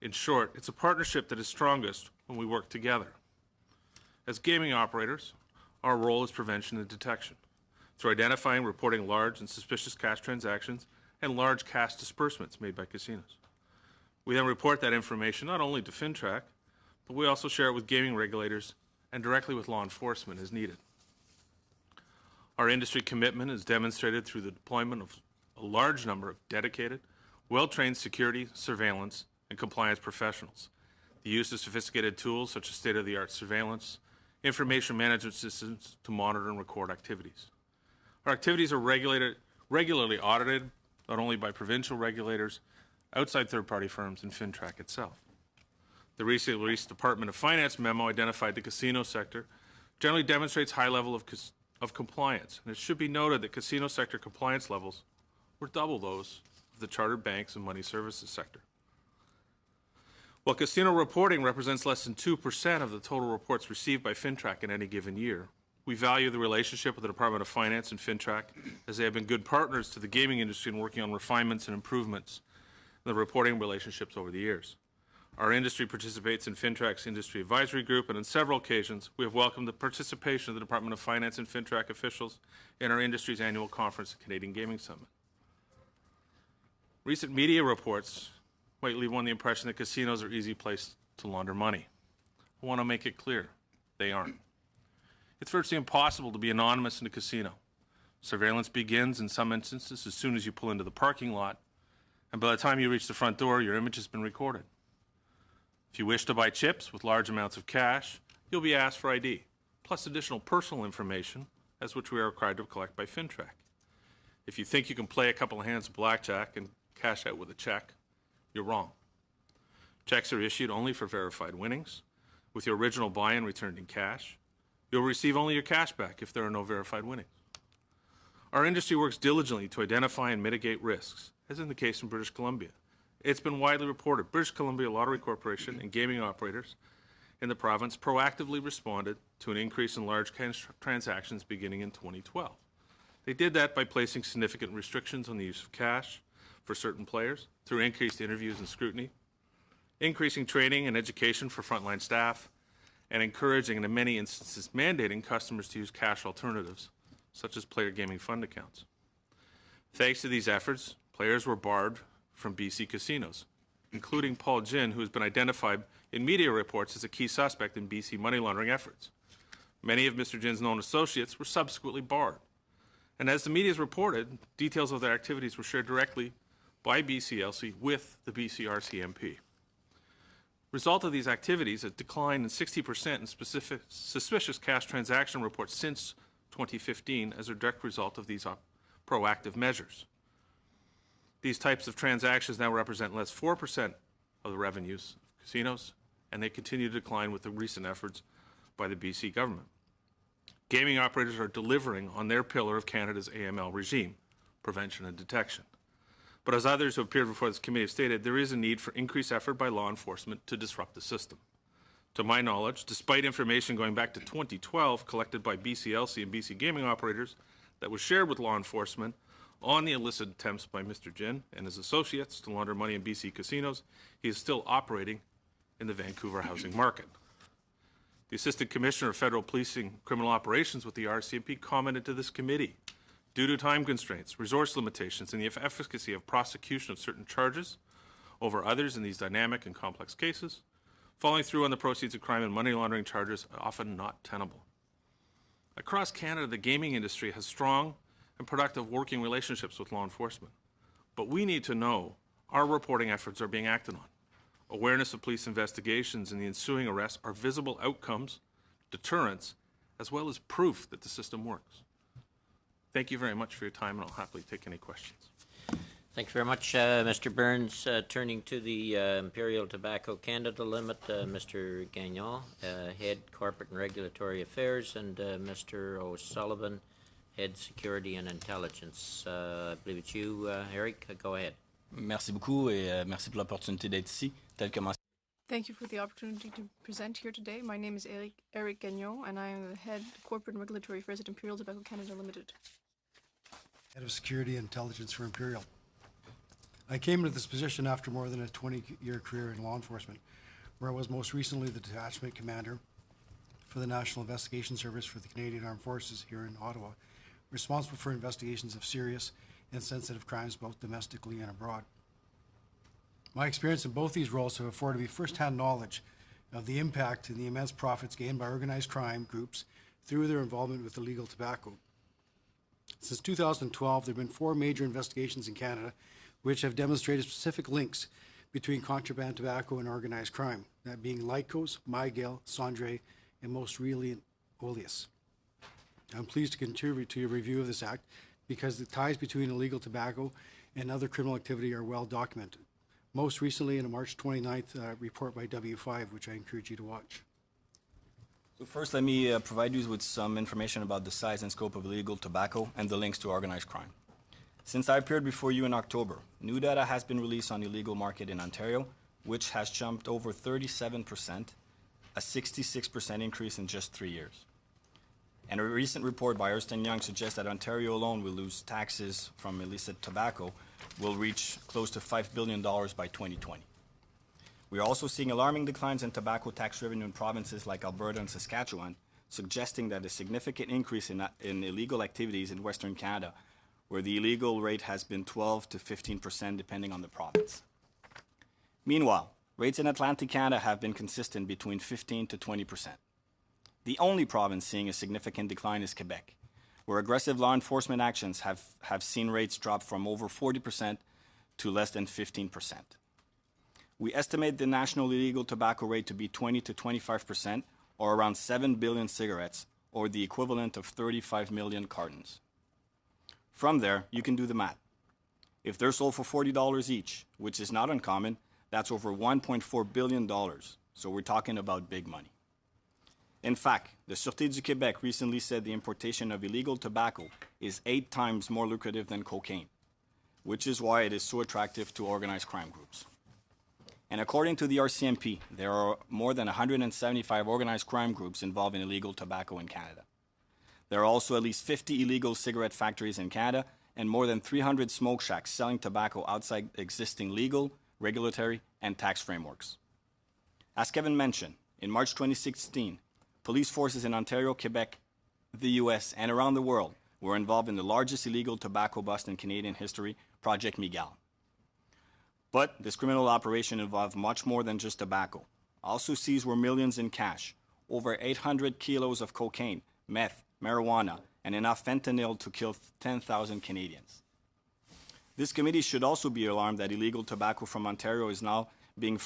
In short, it's a partnership that is strongest when we work together. As gaming operators, our role is prevention and detection, through identifying and reporting large and suspicious cash transactions and large cash disbursements made by casinos. We then report that information not only to FINTRAC, but we also share it with gaming regulators and directly with law enforcement as needed. Our industry commitment is demonstrated through the deployment of a large number of dedicated, well-trained security, surveillance, and compliance professionals, the use of sophisticated tools such as state-of-the-art surveillance, information management systems to monitor and record activities. Our activities are regularly audited, not only by provincial regulators, outside third-party firms, and FINTRAC itself. The recently released Department of Finance memo identified the casino sector generally demonstrates high level of compliance, and it should be noted that casino sector compliance levels were double those of the chartered banks and money services sector. While casino reporting represents less than 2% of the total reports received by FINTRAC in any given year, we value the relationship with the Department of Finance and FINTRAC, as they have been good partners to the gaming industry in working on refinements and improvements in the reporting relationships over the years. Our industry participates in FINTRAC's industry advisory group, and on several occasions we have welcomed the participation of the Department of Finance and FINTRAC officials in our industry's annual conference, the Canadian Gaming Summit. Recent media reports might leave one the impression that casinos are an easy place to launder money. I want to make it clear, they aren't. It's virtually impossible to be anonymous in a casino. Surveillance begins in some instances as soon as you pull into the parking lot, and by the time you reach the front door, your image has been recorded. If you wish to buy chips with large amounts of cash, you'll be asked for ID, plus additional personal information, as which we are required to collect by FINTRAC. If you think you can play a couple of hands of blackjack and cash out with a check, you're wrong. Checks are issued only for verified winnings, with your original buy-in returned in cash. You'll receive only your cash back if there are no verified winnings. Our industry works diligently to identify and mitigate risks, as in the case in British Columbia. It's been widely reported British Columbia Lottery Corporation and gaming operators in the province proactively responded to an increase in large transactions beginning in 2012. They did that by placing significant restrictions on the use of cash for certain players through increased interviews and scrutiny, increasing training and education for frontline staff, and encouraging and in many instances mandating customers to use cash alternatives, such as player gaming fund accounts. Thanks to these efforts, players were barred from BC casinos, including Paul Ginn, who has been identified in media reports as a key suspect in BC money laundering efforts. Many of Mr. Ginn's known associates were subsequently barred. And as the media has reported, details of their activities were shared directly by BCLC with the BC RCMP. Result of these activities, a decline in 60% in specific suspicious cash transaction reports since 2015 as a direct result of these proactive measures. These types of transactions now represent less 4% of the revenues of casinos, and they continue to decline with the recent efforts by the BC government. Gaming operators are delivering on their pillar of Canada's AML regime, prevention and detection. But as others who appeared before this committee have stated, there is a need for increased effort by law enforcement to disrupt the system. To my knowledge, despite information going back to 2012 collected by BCLC and BC gaming operators that was shared with law enforcement on the illicit attempts by Mr. Ginn and his associates to launder money in BC casinos, he is still operating in the Vancouver housing market. The Assistant Commissioner of Federal Policing Criminal Operations with the RCMP commented to this committee, due to time constraints, resource limitations, and the efficacy of prosecution of certain charges over others in these dynamic and complex cases, following through on the proceeds of crime and money laundering charges are often not tenable. Across Canada, the gaming industry has strong and productive working relationships with law enforcement. But we need to know our reporting efforts are being acted on. Awareness of police investigations and the ensuing arrests are visible outcomes, deterrents, as well as proof that the system works. Thank you very much for your time, and I'll happily take any questions. Thanks very much, Mr. Burns. Turning to the Imperial Tobacco Canada Limit, Mr. Gagnon, Head Corporate and Regulatory Affairs, and Mr. O'Sullivan, Head Security and Intelligence. I believe it's you, Eric. Go ahead. Merci beaucoup et merci pour l'opportunité d'être ici. Tel que Thank you for the opportunity to present here today. My name is Eric Gagnon, and I am the Head Corporate and Regulatory Affairs at Imperial Tobacco Canada Limited. Head of Security and Intelligence for Imperial. I came into this position after more than a 20-year career in law enforcement, where I was most recently the detachment commander for the National Investigation Service for the Canadian Armed Forces here in Ottawa, responsible for investigations of serious and sensitive crimes both domestically and abroad. My experience in both these roles have afforded me first-hand knowledge of the impact and the immense profits gained by organized crime groups through their involvement with illegal tobacco. Since 2012, there have been 4 major investigations in Canada which have demonstrated specific links between contraband tobacco and organized crime, that being Lycos, Mygale, Sondre, and most recently Oleus. I'm pleased to contribute to your review of this act because the ties between illegal tobacco and other criminal activity are well documented. most recently in a March 29th report by W5, which I encourage you to watch. So first, let me provide you with some information about the size and scope of illegal tobacco and the links to organized crime. Since I appeared before you in October, new data has been released on the illegal market in Ontario, which has jumped over 37%, a 66% increase in just 3 years. And a recent report by Ernst & Young suggests that Ontario alone will lose taxes from illicit tobacco will reach close to $5 billion by 2020. We are also seeing alarming declines in tobacco tax revenue in provinces like Alberta and Saskatchewan, suggesting that a significant increase in illegal activities in Western Canada, where the illegal rate has been 12 to 15% depending on the province. Meanwhile, rates in Atlantic Canada have been consistent between 15 to 20%. The only province seeing a significant decline is Quebec, where aggressive law enforcement actions have seen rates drop from over 40% to less than 15%. We estimate the national illegal tobacco rate to be 20 to 25%, or around 7 billion cigarettes, or the equivalent of 35 million cartons. From there, you can do the math. If they're sold for $40 each, which is not uncommon, that's over $1.4 billion, so we're talking about big money. In fact, the Sûreté du Québec recently said the importation of illegal tobacco is 8 times more lucrative than cocaine, which is why it is so attractive to organized crime groups. And according to the RCMP, there are more than 175 organized crime groups involved in illegal tobacco in Canada. There are also at least 50 illegal cigarette factories in Canada and more than 300 smoke shacks selling tobacco outside existing legal, regulatory, and tax frameworks. As Kevin mentioned, in March 2016, police forces in Ontario, Quebec, the US, and around the world were involved in the largest illegal tobacco bust in Canadian history, Project Miguel. But this criminal operation involved much more than just tobacco. Also seized were millions in cash, over 800 kilos of cocaine, meth, marijuana, and enough fentanyl to kill 10,000 Canadians. This committee should also be alarmed that illegal tobacco from Ontario is now being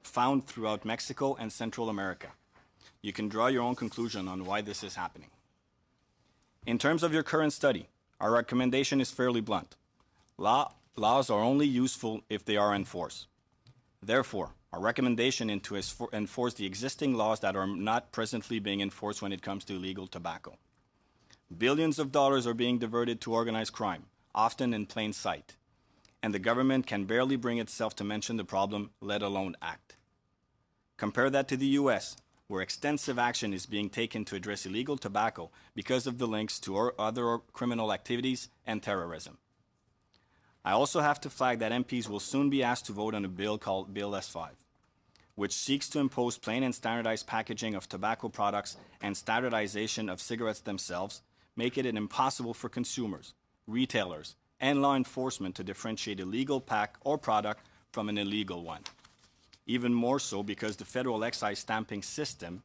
found throughout Mexico and Central America. You can draw your own conclusion on why this is happening. In terms of your current study, our recommendation is fairly blunt. Laws are only useful if they are enforced. Therefore, our recommendation is to enforce the existing laws that are not presently being enforced when it comes to illegal tobacco. Billions of dollars are being diverted to organized crime, often in plain sight, and the government can barely bring itself to mention the problem, let alone act. Compare that to the US, where extensive action is being taken to address illegal tobacco because of the links to other criminal activities and terrorism. I also have to flag that MPs will soon be asked to vote on a bill called Bill S5, which seeks to impose plain and standardized packaging of tobacco products and standardization of cigarettes themselves, making it impossible for consumers, retailers, and law enforcement to differentiate a legal pack or product from an illegal one. Even more so because the federal excise stamping system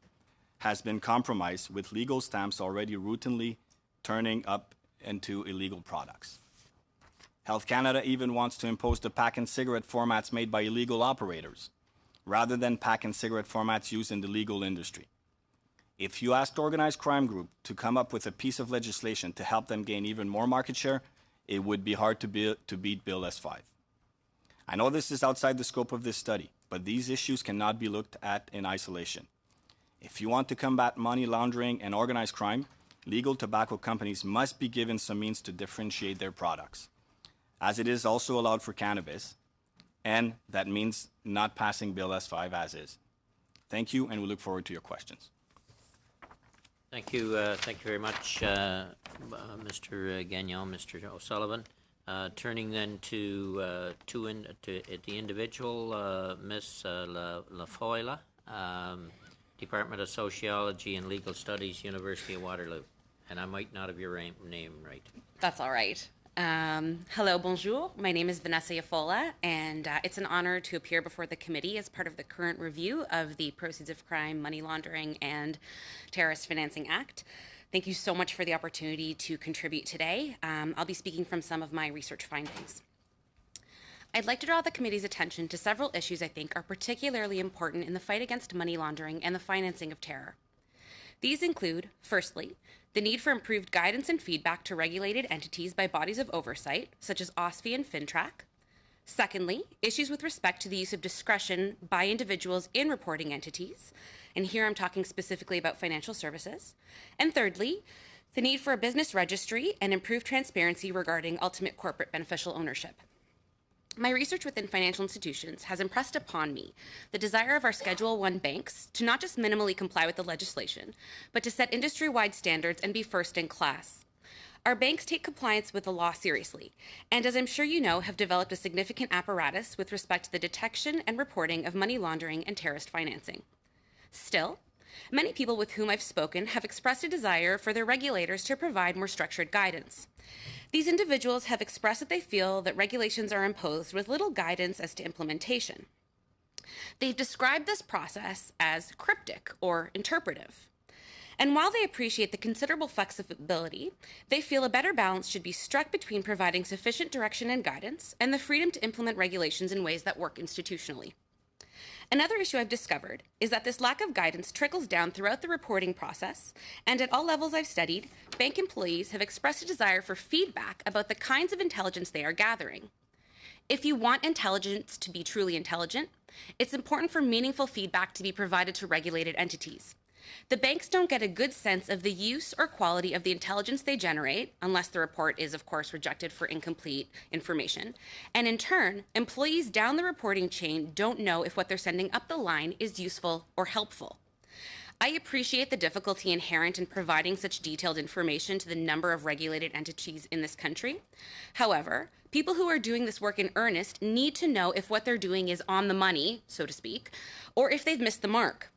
has been compromised, with legal stamps already routinely turning up into illegal products. Health Canada even wants to impose the pack and cigarette formats made by illegal operators, rather than pack and cigarette formats used in the legal industry. If you asked organized crime group to come up with a piece of legislation to help them gain even more market share, it would be hard to beat Bill S5. I know this is outside the scope of this study, but these issues cannot be looked at in isolation. If you want to combat money laundering and organized crime, legal tobacco companies must be given some means to differentiate their products, as it is also allowed for cannabis, and that means not passing Bill S5 as is. Thank you, and we look forward to your questions. Thank you very much, Mr. Gagnon, Mr. O'Sullivan. Turning then to the individual, Ms. Lafoila, Department of Sociology and Legal Studies, University of Waterloo. And I might not have your name right. That's all right. Hello, bonjour. My name is Vanessa Yafola, and it's an honor to appear before the committee as part of the current review of the Proceeds of Crime, Money Laundering, and Terrorist Financing Act. Thank you so much for the opportunity to contribute today. I'll be speaking from some of my research findings. I'd like to draw the committee's attention to several issues I think are particularly important in the fight against money laundering and the financing of terror. These include, firstly, the need for improved guidance and feedback to regulated entities by bodies of oversight, such as OSFI and FINTRAC. Secondly, issues with respect to the use of discretion by individuals in reporting entities, and here I'm talking specifically about financial services. And thirdly, the need for a business registry and improved transparency regarding ultimate corporate beneficial ownership. My research within financial institutions has impressed upon me the desire of our Schedule I banks to not just minimally comply with the legislation, but to set industry-wide standards and be first in class. Our banks take compliance with the law seriously, and as I'm sure you know, have developed a significant apparatus with respect to the detection and reporting of money laundering and terrorist financing. Still, many people with whom I've spoken have expressed a desire for their regulators to provide more structured guidance. These individuals have expressed that they feel that regulations are imposed with little guidance as to implementation. They've described this process as cryptic or interpretive. And while they appreciate the considerable flexibility, they feel a better balance should be struck between providing sufficient direction and guidance and the freedom to implement regulations in ways that work institutionally. Another issue I've discovered is that this lack of guidance trickles down throughout the reporting process, and at all levels I've studied, bank employees have expressed a desire for feedback about the kinds of intelligence they are gathering. If you want intelligence to be truly intelligent, it's important for meaningful feedback to be provided to regulated entities. The banks don't get a good sense of the use or quality of the intelligence they generate, unless the report is, of course, rejected for incomplete information. And in turn, employees down the reporting chain don't know if what they're sending up the line is useful or helpful. I appreciate the difficulty inherent in providing such detailed information to the number of regulated entities in this country. However, people who are doing this work in earnest need to know if what they're doing is on the money, so to speak, or if they've missed the mark.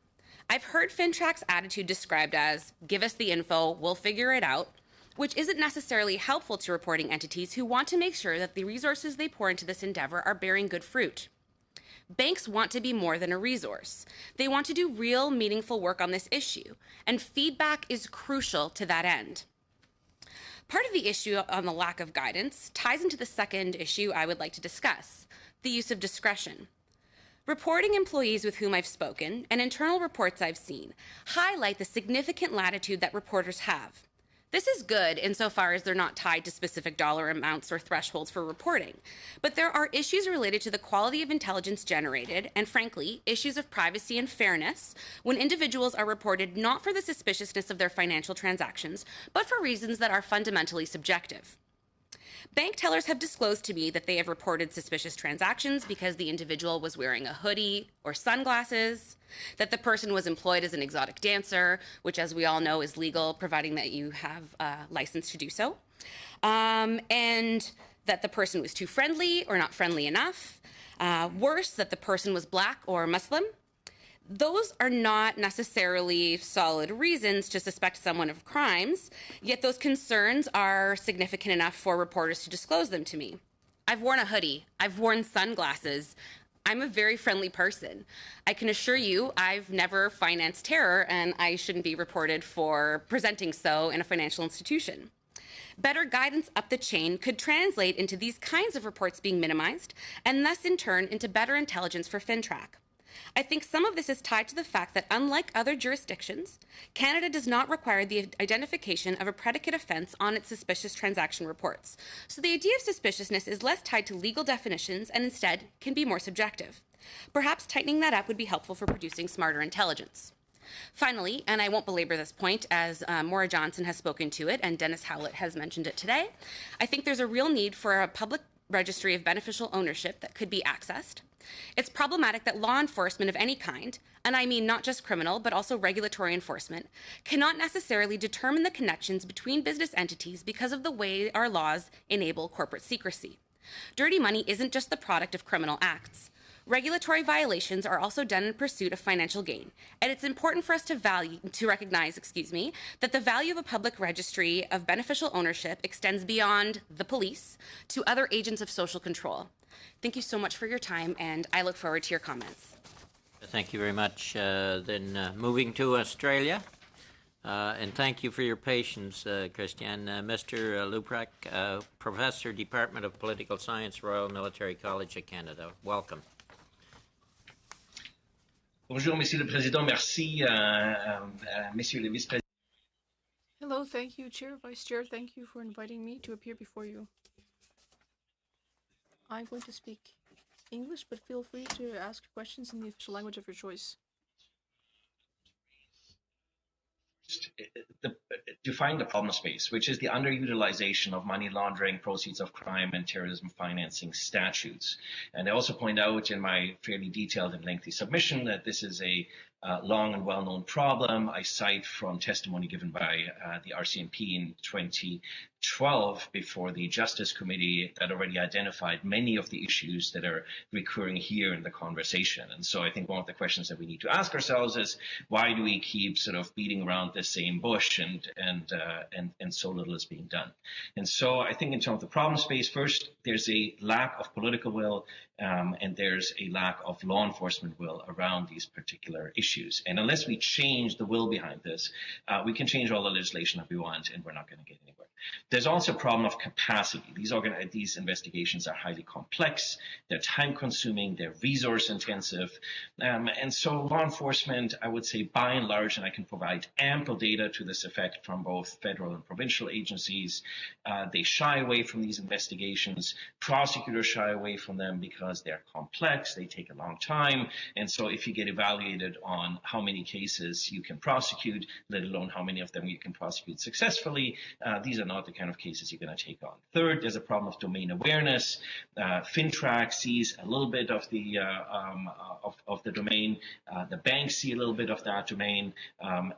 I've heard FINTRAC's attitude described as, give us the info, we'll figure it out, which isn't necessarily helpful to reporting entities who want to make sure that the resources they pour into this endeavor are bearing good fruit. Banks want to be more than a resource. They want to do real, meaningful work on this issue, and feedback is crucial to that end. Part of the issue on the lack of guidance ties into the second issue I would like to discuss, the use of discretion. Reporting employees with whom I've spoken and internal reports I've seen highlight the significant latitude that reporters have. This is good insofar as they're not tied to specific dollar amounts or thresholds for reporting, but there are issues related to the quality of intelligence generated and, frankly, issues of privacy and fairness when individuals are reported not for the suspiciousness of their financial transactions, but for reasons that are fundamentally subjective. Bank tellers have disclosed to me that they have reported suspicious transactions because the individual was wearing a hoodie or sunglasses, that the person was employed as an exotic dancer, which, as we all know, is legal, providing that you have a license to do so, and that the person was too friendly or not friendly enough. Worse, that the person was Black or Muslim. Those are not necessarily solid reasons to suspect someone of crimes, yet those concerns are significant enough for reporters to disclose them to me. I've worn a hoodie. I've worn sunglasses. I'm a very friendly person. I can assure you I've never financed terror, and I shouldn't be reported for presenting so in a financial institution. Better guidance up the chain could translate into these kinds of reports being minimized, and thus in turn into better intelligence for FINTRAC. I think some of this is tied to the fact that, unlike other jurisdictions, Canada does not require the identification of a predicate offence on its suspicious transaction reports. So the idea of suspiciousness is less tied to legal definitions and instead can be more subjective. Perhaps tightening that up would be helpful for producing smarter intelligence. Finally, and I won't belabor this point as Maura Johnson has spoken to it and Dennis Howlett has mentioned it today, I think there's a real need for a public registry of beneficial ownership that could be accessed. It's problematic that law enforcement of any kind, and I mean not just criminal, but also regulatory enforcement, cannot necessarily determine the connections between business entities because of the way our laws enable corporate secrecy. Dirty money isn't just the product of criminal acts. Regulatory violations are also done in pursuit of financial gain, and it's important for us to recognize that the value of a public registry of beneficial ownership extends beyond the police to other agents of social control. Thank you so much for your time, and I look forward to your comments. Thank you very much. Moving to Australia, and thank you for your patience, Christian. Mr. Lupreck, Professor, Department of Political Science, Royal Military College of Canada. Welcome. Bonjour, Monsieur le Président. Merci, Messieurs les Vice-Présidents. Hello, thank you, Chair, Vice Chair. Thank you for inviting me to appear before you. I'm going to speak English, but feel free to ask questions in the official language of your choice. Define the problem space, which is the underutilization of money laundering, proceeds of crime, and terrorism financing statutes. And I also point out in my fairly detailed and lengthy submission that this is a long and well-known problem. I cite from testimony given by the RCMP in 2012 before the Justice Committee that already identified many of the issues that are recurring here in the conversation. And so I think one of the questions that we need to ask ourselves is, why do we keep sort of beating around the same bush and so little is being done? And so I think in terms of the problem space, first, there's a lack of political will and there's a lack of law enforcement will around these particular issues. And unless we change the will behind this, we can change all the legislation that we want, and we're not going to get anywhere. There's also a problem of capacity. These investigations are highly complex, they're time-consuming, they're resource-intensive, and so law enforcement, I would say, by and large, and I can provide ample data to this effect from both federal and provincial agencies, they shy away from these investigations. Prosecutors shy away from them because they're complex, they take a long time, and so if you get evaluated on how many cases you can prosecute, let alone how many of them you can prosecute successfully, these are not the kind of cases you're going to take on. Third, there's a problem of domain awareness. FinTrack sees a little bit of the domain. The banks see a little bit of that domain.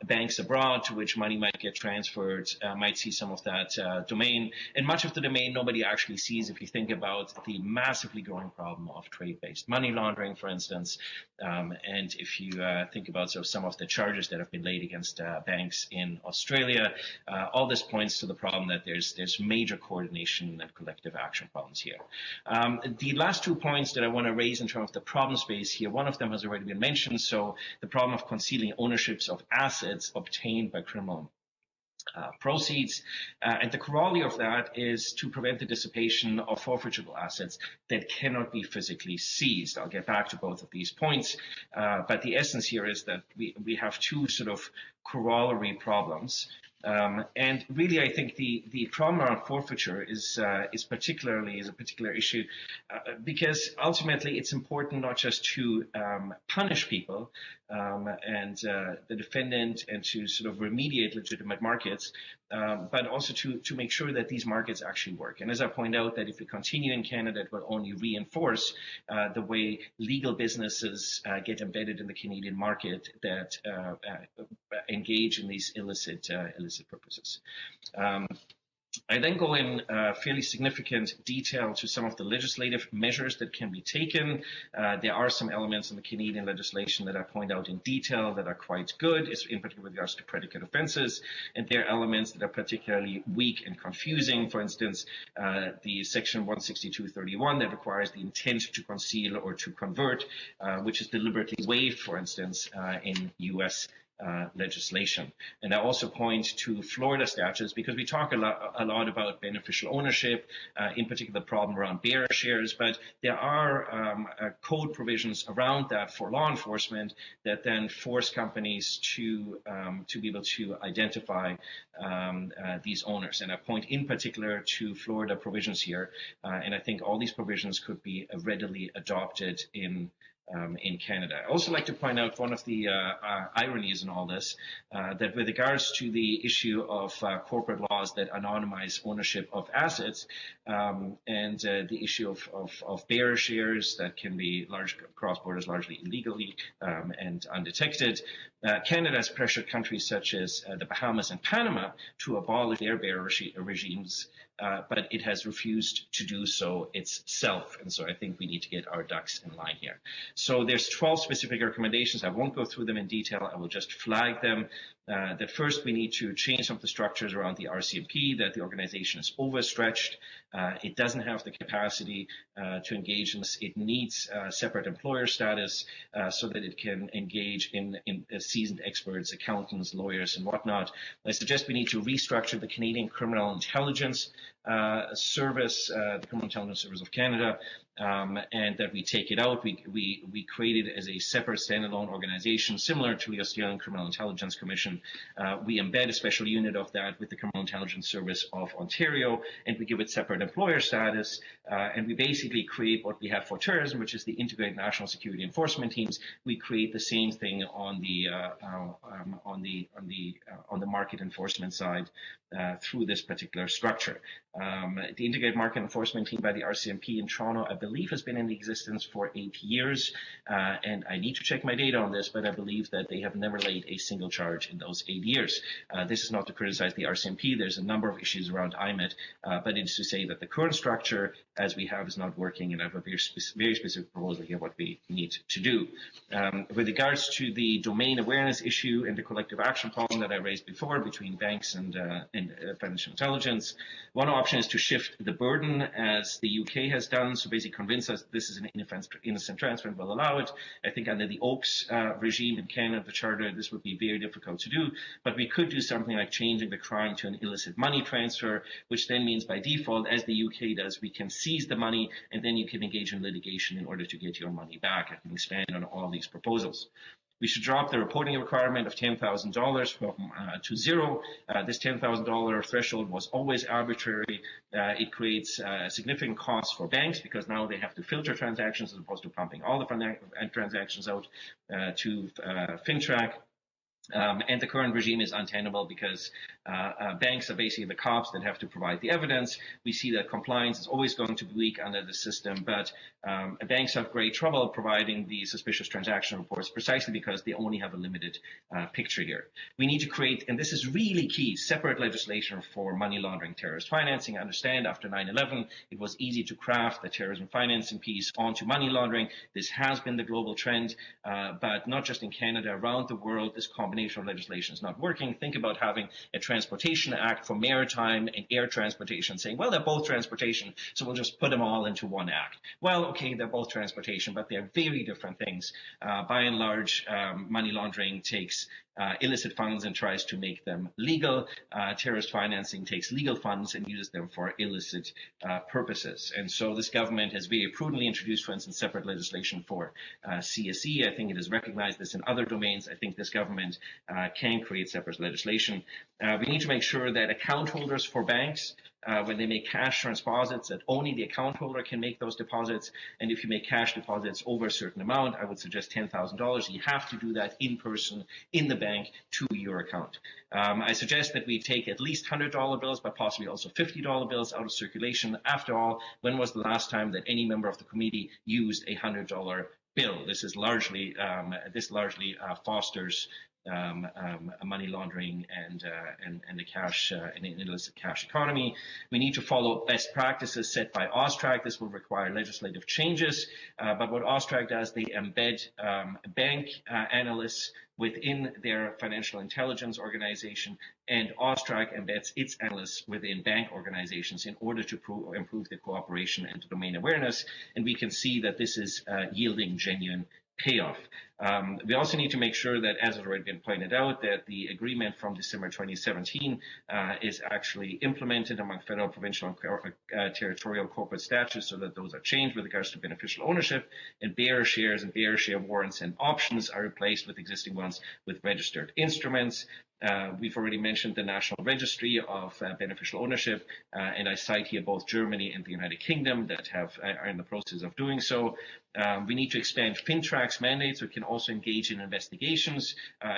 Banks abroad to which money might get transferred might see some of that domain. And much of the domain nobody actually sees if you think about the massively growing problem of trade-based money laundering, for instance. And if you think about sort of some of the charges that have been laid against banks in Australia, all this points to the problem that there's major coordination and collective action problems here. The last 2 points that I want to raise in terms of the problem space here, one of them has already been mentioned, so the problem of concealing ownerships of assets obtained by criminal proceeds. And the corollary of that is to prevent the dissipation of forfeitable assets that cannot be physically seized. I'll get back to both of these points, but the essence here is that we have two sort of corollary problems. And really, I think the problem around forfeiture is a particular issue because ultimately it's important not just to punish people and the defendant and to sort of remediate legitimate markets, but also to make sure that these markets actually work. And as I point out, that if we continue in Canada, it will only reinforce the way legal businesses get embedded in the Canadian market that engage in these illicit purposes. I then go in fairly significant detail to some of the legislative measures that can be taken. There are some elements in the Canadian legislation that I point out in detail that are quite good, in particular with regards to predicate offences, and there are elements that are particularly weak and confusing. For instance, the section 162.31 that requires the intent to conceal or to convert, which is deliberately waived, for instance, in U.S. legislation. And I also point to Florida statutes because we talk a lot about beneficial ownership, in particular the problem around bearer shares, but there are code provisions around that for law enforcement that then force companies to be able to identify these owners. And I point in particular to Florida provisions here, and I think all these provisions could be readily adopted in Canada. I also like to point out one of the ironies in all this, that with regards to the issue of corporate laws that anonymize ownership of assets and the issue of bearer shares that can be large cross borders largely illegally and undetected, Canada has pressured countries such as the Bahamas and Panama to abolish their bearer regimes, but it has refused to do so itself. And so I think we need to get our ducks in line here. So there's 12 specific recommendations. I won't go through them in detail. I will just flag them. That first, we need to change some of the structures around the RCMP, that the organization is overstretched. It doesn't have the capacity to engage in this. It needs separate employer status so that it can engage in seasoned experts, accountants, lawyers, and whatnot. I suggest we need to restructure the Canadian Criminal Intelligence Service, the Criminal Intelligence Service of Canada, and that we take it out. We create it as a separate standalone organization, similar to the Australian Criminal Intelligence Commission. We embed a special unit of that with the Criminal Intelligence Service of Ontario, and we give it separate employer status. And we basically create what we have for terrorism, which is the Integrated National Security Enforcement Teams. We create the same thing on the market enforcement side through this particular structure. The Integrated Market Enforcement Team by the RCMP in Toronto, I believe, has been in existence for 8 years, and I need to check my data on this, but I believe that they have never laid a single charge in those 8 years. This is not to criticize the RCMP. There's a number of issues around IMET, but it is to say that the current structure, as we have, is not working, and I have a very specific proposal here what we need to do. With regards to the domain awareness issue and the collective action problem that I raised before between banks and financial intelligence, one option is to shift the burden, as the UK has done, so basically convince us this is an innocent transfer and will allow it. I think under the Oaks regime in Canada, the charter, this would be very difficult to do, but we could do something like changing the crime to an illicit money transfer, which then means by default, as the UK does, we can seize the money and then you can engage in litigation in order to get your money back. I can expand on all these proposals. We should drop the reporting requirement of $10,000 to zero. This $10,000 threshold was always arbitrary. It creates significant costs for banks because now they have to filter transactions as opposed to pumping all the transactions out to FinTrack. And the current regime is untenable because banks are basically the cops that have to provide the evidence. We see that compliance is always going to be weak under the system, but banks have great trouble providing the suspicious transaction reports precisely because they only have a limited picture here. We need to create, and this is really key, separate legislation for money laundering, terrorist financing. I understand after 9/11, it was easy to craft the terrorism financing piece onto money laundering. This has been the global trend, but not just in Canada, around the world, this combination of legislation is not working. Think about having a Transportation Act for maritime and air transportation, saying, well, they're both transportation, so we'll just put them all into one act. Well, okay, they're both transportation, but they're very different things. By and large, money laundering takes illicit funds and tries to make them legal. Terrorist financing takes legal funds and uses them for illicit purposes. And so this government has very prudently introduced, for instance, separate legislation for CSE. I think it has recognized this in other domains. I think this government can create separate legislation. We need to make sure that account holders for banks, when they make cash deposits, that only the account holder can make those deposits. And if you make cash deposits over a certain amount, I would suggest $10,000, you have to do that in person in the bank to your account. I suggest that we take at least $100 bills, but possibly also $50 bills out of circulation. After all, when was the last time that any member of the committee used a $100 bill? This largely fosters money laundering and the cash and illicit cash economy. We need to follow best practices set by AUSTRAC. This will require legislative changes, but what AUSTRAC does, they embed bank analysts within their financial intelligence organization, and AUSTRAC embeds its analysts within bank organizations in order to improve the cooperation and domain awareness. And we can see that this is yielding genuine payoff. We also need to make sure that, as has already been pointed out, that the agreement from December 2017 is actually implemented among federal, provincial, and territorial corporate statutes, so that those are changed with regards to beneficial ownership, and bearer shares and bearer share warrants and options are replaced with existing ones with registered instruments. We've already mentioned the National Registry of Beneficial Ownership, and I cite here both Germany and the United Kingdom that are in the process of doing so. We need to expand FinTrack's mandate so it can also engage in investigations.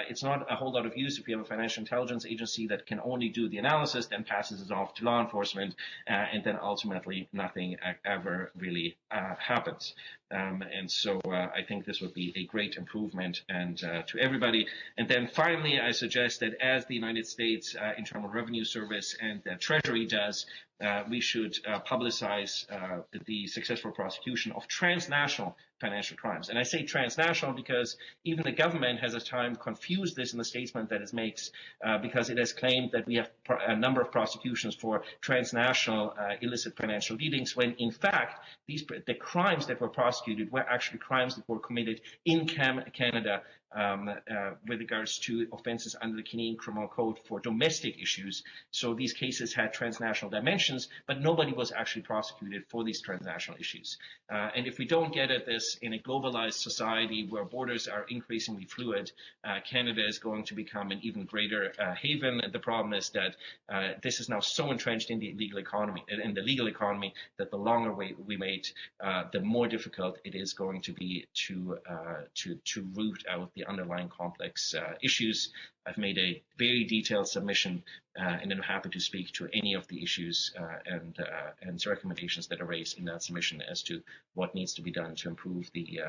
It's not a whole lot of use if you have a financial intelligence agency that can only do the analysis, then passes it off to law enforcement, and then ultimately nothing ever really happens. And so I think this would be a great improvement and to everybody. And then finally, I suggest that as the United States Internal Revenue Service and the Treasury does, we should publicize the successful prosecution of transnational financial crimes. And I say transnational because even the government has at times confused this in the statement that it makes, because it has claimed that we have a number of prosecutions for transnational illicit financial dealings, when in fact the crimes that were prosecuted were actually crimes that were committed in Canada with regards to offenses under the Canadian Criminal Code for domestic issues. So these cases had transnational dimensions, but nobody was actually prosecuted for these transnational issues. And if we don't get at this in a globalized society where borders are increasingly fluid, Canada is going to become an even greater haven. And the problem is that this is now so entrenched in the legal economy, that the longer we wait, the more difficult it is going to be to root out the underlying complex issues. I've made a very detailed submission, and I'm happy to speak to any of the issues and recommendations that are raised in that submission as to what needs to be done to improve the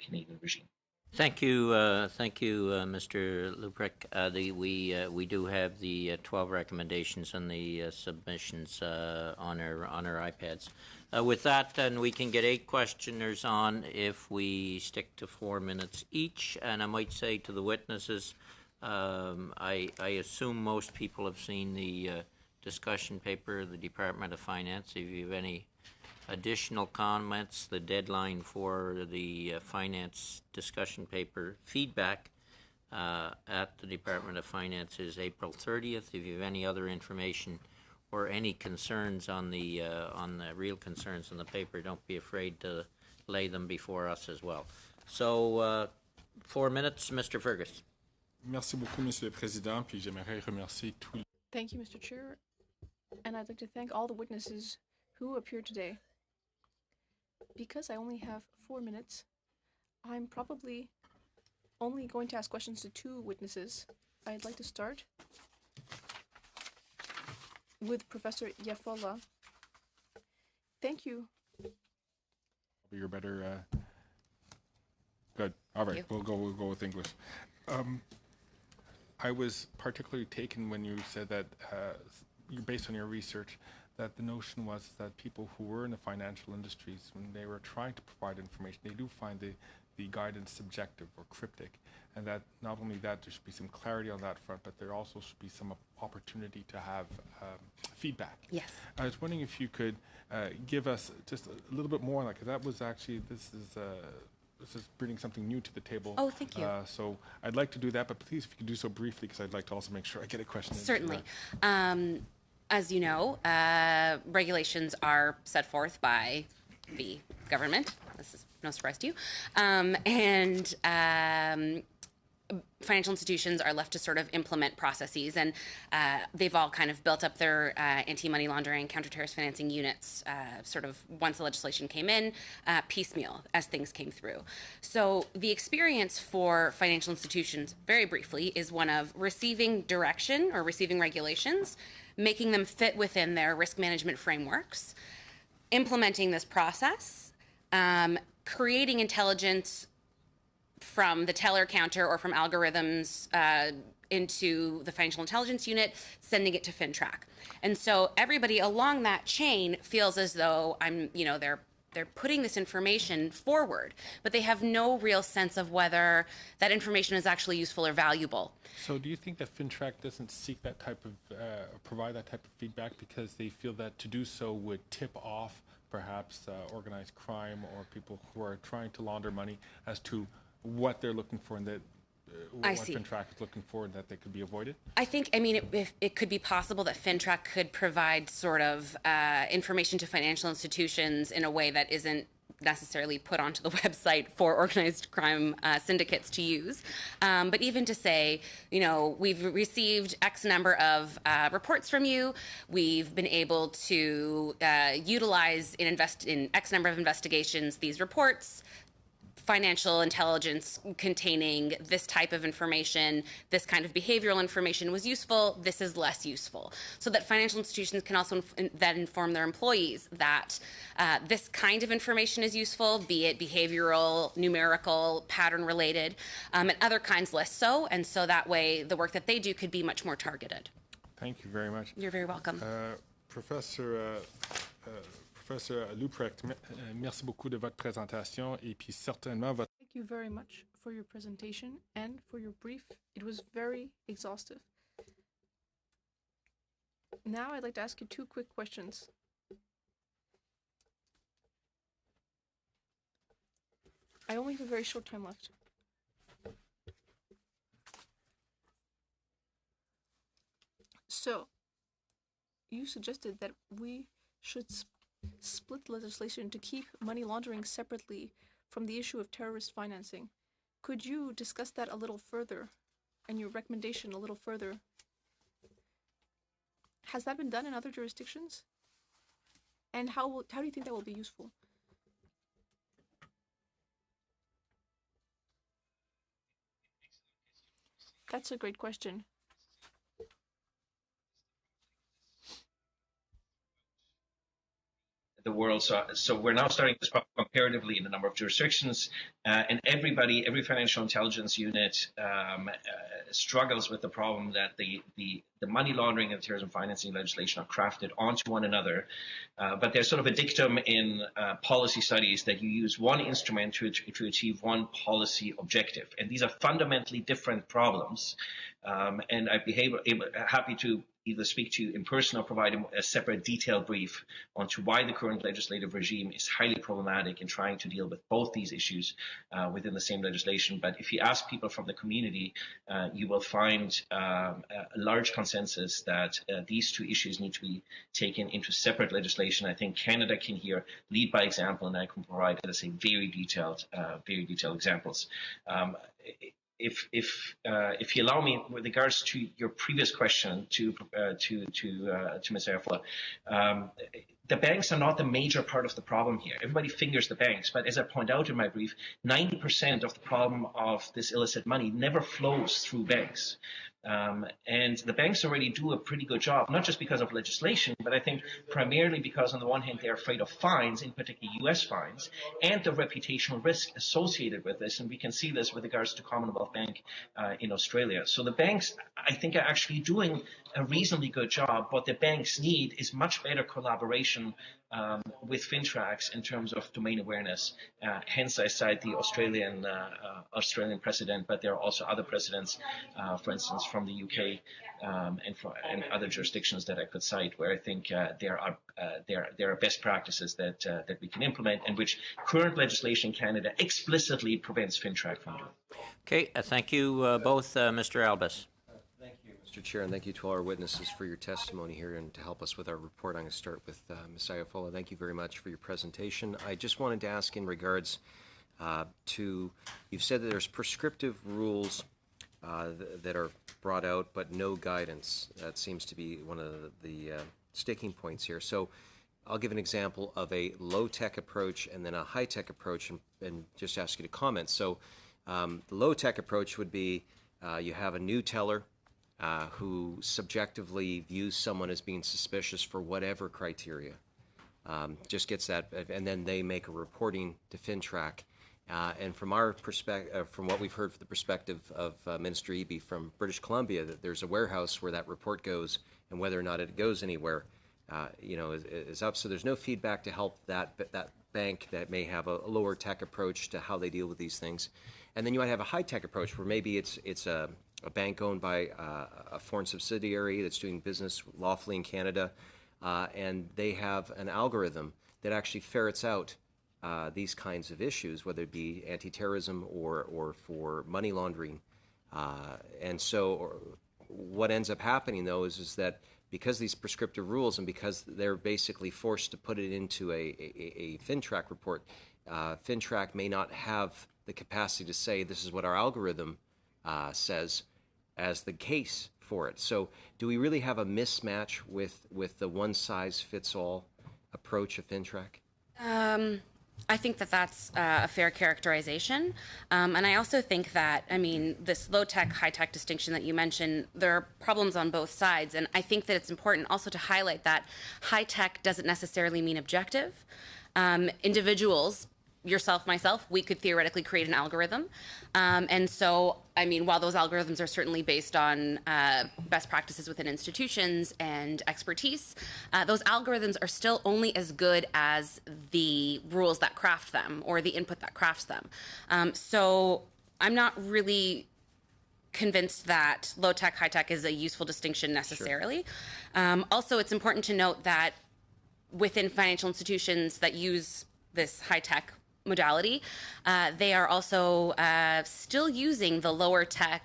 Canadian regime. Thank you, Mr. Luprecht. We do have the 12 recommendations and the submissions on our iPads. With that, then we can get 8 questioners on if we stick to 4 minutes each. And I might say to the witnesses, I assume most people have seen the discussion paper of the Department of Finance. If you have any additional comments, the deadline for the finance discussion paper feedback at the Department of Finance is April 30th. If you have any other information or any concerns on the real concerns in the paper, don't be afraid to lay them before us as well. So 4 minutes, Mr. Fergus. Merci beaucoup, Monsieur le Président, puis j'aimerais remercier tous. Thank you, Mr. Chair, and I'd like to thank all the witnesses who appeared today. Because I only have 4 minutes, I'm probably only going to ask questions to 2 witnesses. I'd like to start with Professor Yafola. Thank you. You're better. Good. All right, we'll go with English. I was particularly taken when you said that, based on your research, that the notion was that people who were in the financial industries, when they were trying to provide information, they do find the guidance subjective or cryptic, and that not only that, there should be some clarity on that front, but there also should be some opportunity to have feedback. Yes. I was wondering if you could give us just a little bit more on that, because that was actually, this is bringing something new to the table. Oh, thank you. So I'd like to do that, but please, if you could do so briefly, because I'd like to also make sure I get a question. Certainly. As you know, regulations are set forth by the government. This is no surprise to you. And financial institutions are left to sort of implement processes, and they've all kind of built up their anti-money laundering, counter-terrorist financing units sort of once the legislation came in, piecemeal as things came through. So the experience for financial institutions, very briefly, is one of receiving direction or receiving regulations, making them fit within their risk management frameworks, implementing this process, creating intelligence from the teller counter or from algorithms into the financial intelligence unit, sending it to FinTrack. And so everybody along that chain feels as though they're putting this information forward, but they have no real sense of whether that information is actually useful or valuable. So do you think that FinTrack doesn't seek that type of, provide that type of feedback because they feel that to do so would tip off perhaps organized crime or people who are trying to launder money as to what they're looking for and that what FinTrack is looking for and that they could be avoided? I think, if it could be possible that FinTrack could provide sort of information to financial institutions in a way that isn't necessarily put onto the website for organized crime syndicates to use. But even to say, we've received X number of reports from you, we've been able to utilize in X number of investigations these reports, financial intelligence containing this type of information, this kind of behavioral information was useful, this is less useful. So that financial institutions can also then inform their employees that this kind of information is useful, be it behavioral, numerical, pattern related, and other kinds less so. And so that way the work that they do could be much more targeted. Thank you very much. You're very welcome. Professor Luprecht, merci beaucoup de votre présentation et puis certainement votre... Thank you very much for your presentation and for your brief. It was very exhaustive. Now I'd like to ask you 2 quick questions. I only have a very short time left. So, you suggested that we should split legislation to keep money laundering separately from the issue of terrorist financing. Could you discuss that a little further and your recommendation a little further? Has that been done in other jurisdictions? And how do you think that will be useful? That's a great question. The world. So we're now starting this comparatively in a number of jurisdictions, and every financial intelligence unit struggles with the problem that the money laundering and terrorism financing legislation are crafted onto one another. But there's sort of a dictum in policy studies that you use one instrument to achieve one policy objective. And these are fundamentally different problems. And I'd be happy to either speak to you in person or provide a separate detailed brief onto why the current legislative regime is highly problematic in trying to deal with both these issues within the same legislation. But if you ask people from the community, you will find a large consensus that these two issues need to be taken into separate legislation. I think Canada can here lead by example, and I can provide, as I say, very detailed examples. If you allow me, with regards to your previous question to Ms. Ayafallah, the banks are not the major part of the problem here. Everybody fingers the banks, but as I point out in my brief, 90% of the problem of this illicit money never flows through banks. And the banks already do a pretty good job, not just because of legislation, but I think primarily because on the one hand, they're afraid of fines, in particular US fines, and the reputational risk associated with this. And we can see this with regards to Commonwealth Bank in Australia. So the banks, I think, are actually doing a reasonably good job. What the banks need is much better collaboration with FINTRACs in terms of domain awareness. Hence, I cite the Australian precedent, but there are also other precedents, for instance, from the UK and other jurisdictions that I could cite, where I think there are best practices that we can implement, and which current legislation in Canada explicitly prevents FINTRAC from doing. Okay, thank you both, Mr. Albus. Mr. Chair, and thank you to all our witnesses for your testimony here and to help us with our report. I'm going to start with Ms. Ayafallah. Thank you very much for your presentation. I just wanted to ask in regards to, you've said that there's prescriptive rules that are brought out, but no guidance. That seems to be one of the sticking points here. So I'll give an example of a low-tech approach and then a high-tech approach, and just ask you to comment. So the low-tech approach would be you have a new teller who subjectively views someone as being suspicious for whatever criteria, just gets that, and then they make a reporting to FINTRAC. And from our perspective, from what we've heard from the perspective of Minister Eby from British Columbia, that there's a warehouse where that report goes, and whether or not it goes anywhere, is up. So there's no feedback to help that bank that may have a lower tech approach to how they deal with these things. And then you might have a high tech approach where maybe it's a bank owned by a foreign subsidiary that's doing business lawfully in Canada, and they have an algorithm that actually ferrets out these kinds of issues, whether it be anti-terrorism or for money laundering. And so what ends up happening, though, is that because these prescriptive rules and because they're basically forced to put it into a FINTRAC report, FINTRAC may not have the capacity to say this is what our algorithm says as the case for it. So do we really have a mismatch with the one-size-fits-all approach of FINTRAC? I think that that's a fair characterization. And I also think that, I mean, this low-tech, high-tech distinction that you mentioned, there are problems on both sides. And I think that it's important also to highlight that high-tech doesn't necessarily mean objective. Individuals, yourself, myself, we could theoretically create an algorithm. And so, I mean, while those algorithms are certainly based on best practices within institutions and expertise, those algorithms are still only as good as the rules that craft them or the input that crafts them. So I'm not really convinced that low-tech, high-tech is a useful distinction necessarily. Sure. Also, it's important to note that within financial institutions that use this high-tech modality, they are also still using the lower tech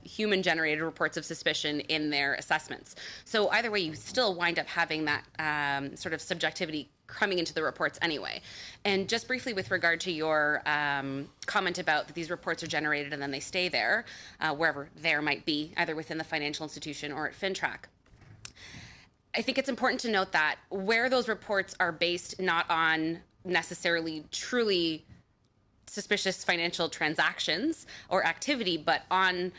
human generated reports of suspicion in their assessments. So either way, you still wind up having that sort of subjectivity coming into the reports anyway. And just briefly with regard to your comment about that these reports are generated and then they stay there, wherever there might be, either within the financial institution or at FINTRAC. I think it's important to note that where those reports are based not on necessarily truly suspicious financial transactions or activity, but on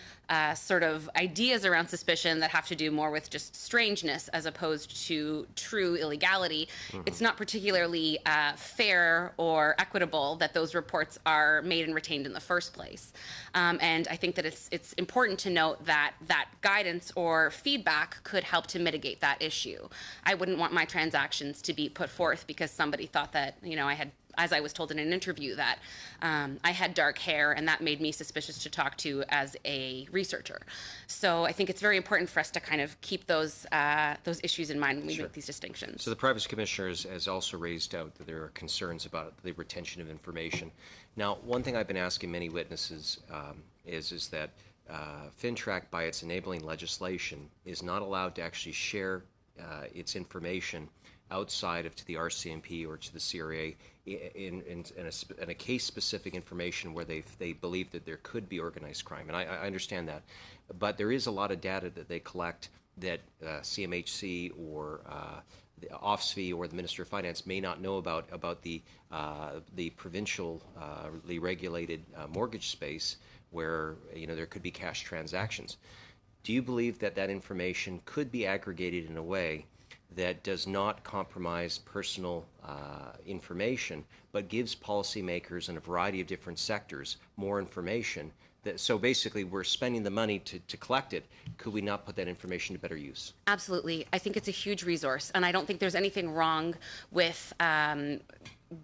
sort of ideas around suspicion that have to do more with just strangeness as opposed to true illegality, it's not particularly fair or equitable that those reports are made and retained in the first place. And I think that it's important to note that that guidance or feedback could help to mitigate that issue. I wouldn't want my transactions to be put forth because somebody thought that, you know, I had, as I was told in an interview, that I had dark hair and that made me suspicious to talk to as a researcher. So I think it's very important for us to kind of keep those issues in mind when we make these distinctions. So the Privacy Commissioner has also raised out that there are concerns about the retention of information. Now, one thing I've been asking many witnesses is that FINTRAC, by its enabling legislation, is not allowed to actually share its information outside of to the RCMP or to the CRA in a case-specific information where they believe that there could be organized crime. And I understand that. But there is a lot of data that they collect that CMHC or the OFSFI or the Minister of Finance may not know about the provincially regulated mortgage space where, you know, there could be cash transactions. Do you believe that that information could be aggregated in a way that does not compromise personal information, but gives policymakers in a variety of different sectors more information? So basically, we're spending the money to collect it. Could we not put that information to better use? Absolutely. I think it's a huge resource, and I don't think there's anything wrong with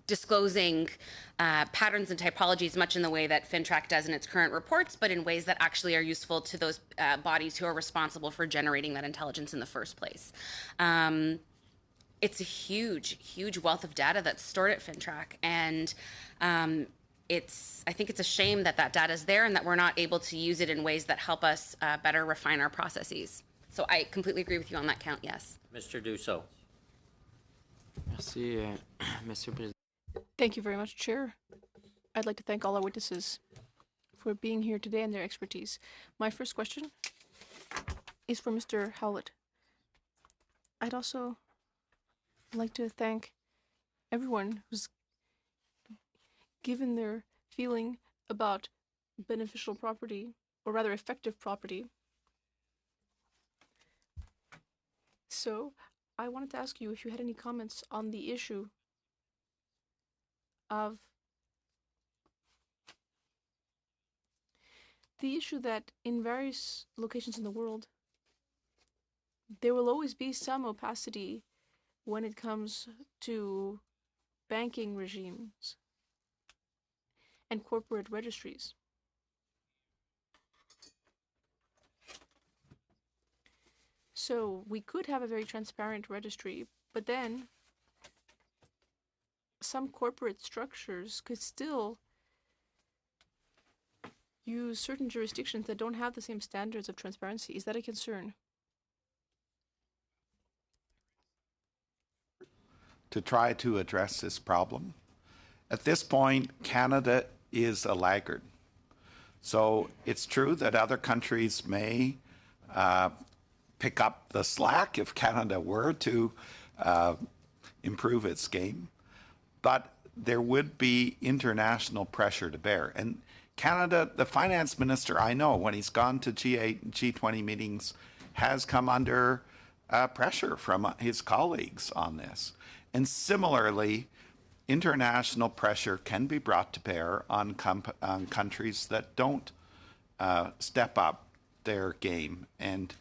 disclosing patterns and typologies much in the way that FINTRAC does in its current reports, but in ways that actually are useful to those bodies who are responsible for generating that intelligence in the first place. It's a huge, huge wealth of data that's stored at FINTRAC, and I think it's a shame that that data is there and that we're not able to use it in ways that help us better refine our processes. So I completely agree with you on that count, yes. Mr. Dussault. Merci, Monsieur Président. Thank you very much, Chair. I'd like to thank all our witnesses for being here today and their expertise. My first question is for Mr. Howlett. I'd also like to thank everyone who's given their feeling about beneficial property, or rather effective property. So I wanted to ask you if you had any comments on the issue of that in various locations in the world, there will always be some opacity when it comes to banking regimes and corporate registries. So we could have a very transparent registry, but then some corporate structures could still use certain jurisdictions that don't have the same standards of transparency. Is that a concern? To try to address this problem. At this point, Canada is a laggard. So it's true that other countries may pick up the slack if Canada were to improve its game, but there would be international pressure to bear. And Canada, the finance minister, I know, when he's gone to G8, G20 meetings, has come under pressure from his colleagues on this. And similarly, international pressure can be brought to bear on countries that don't step up their game and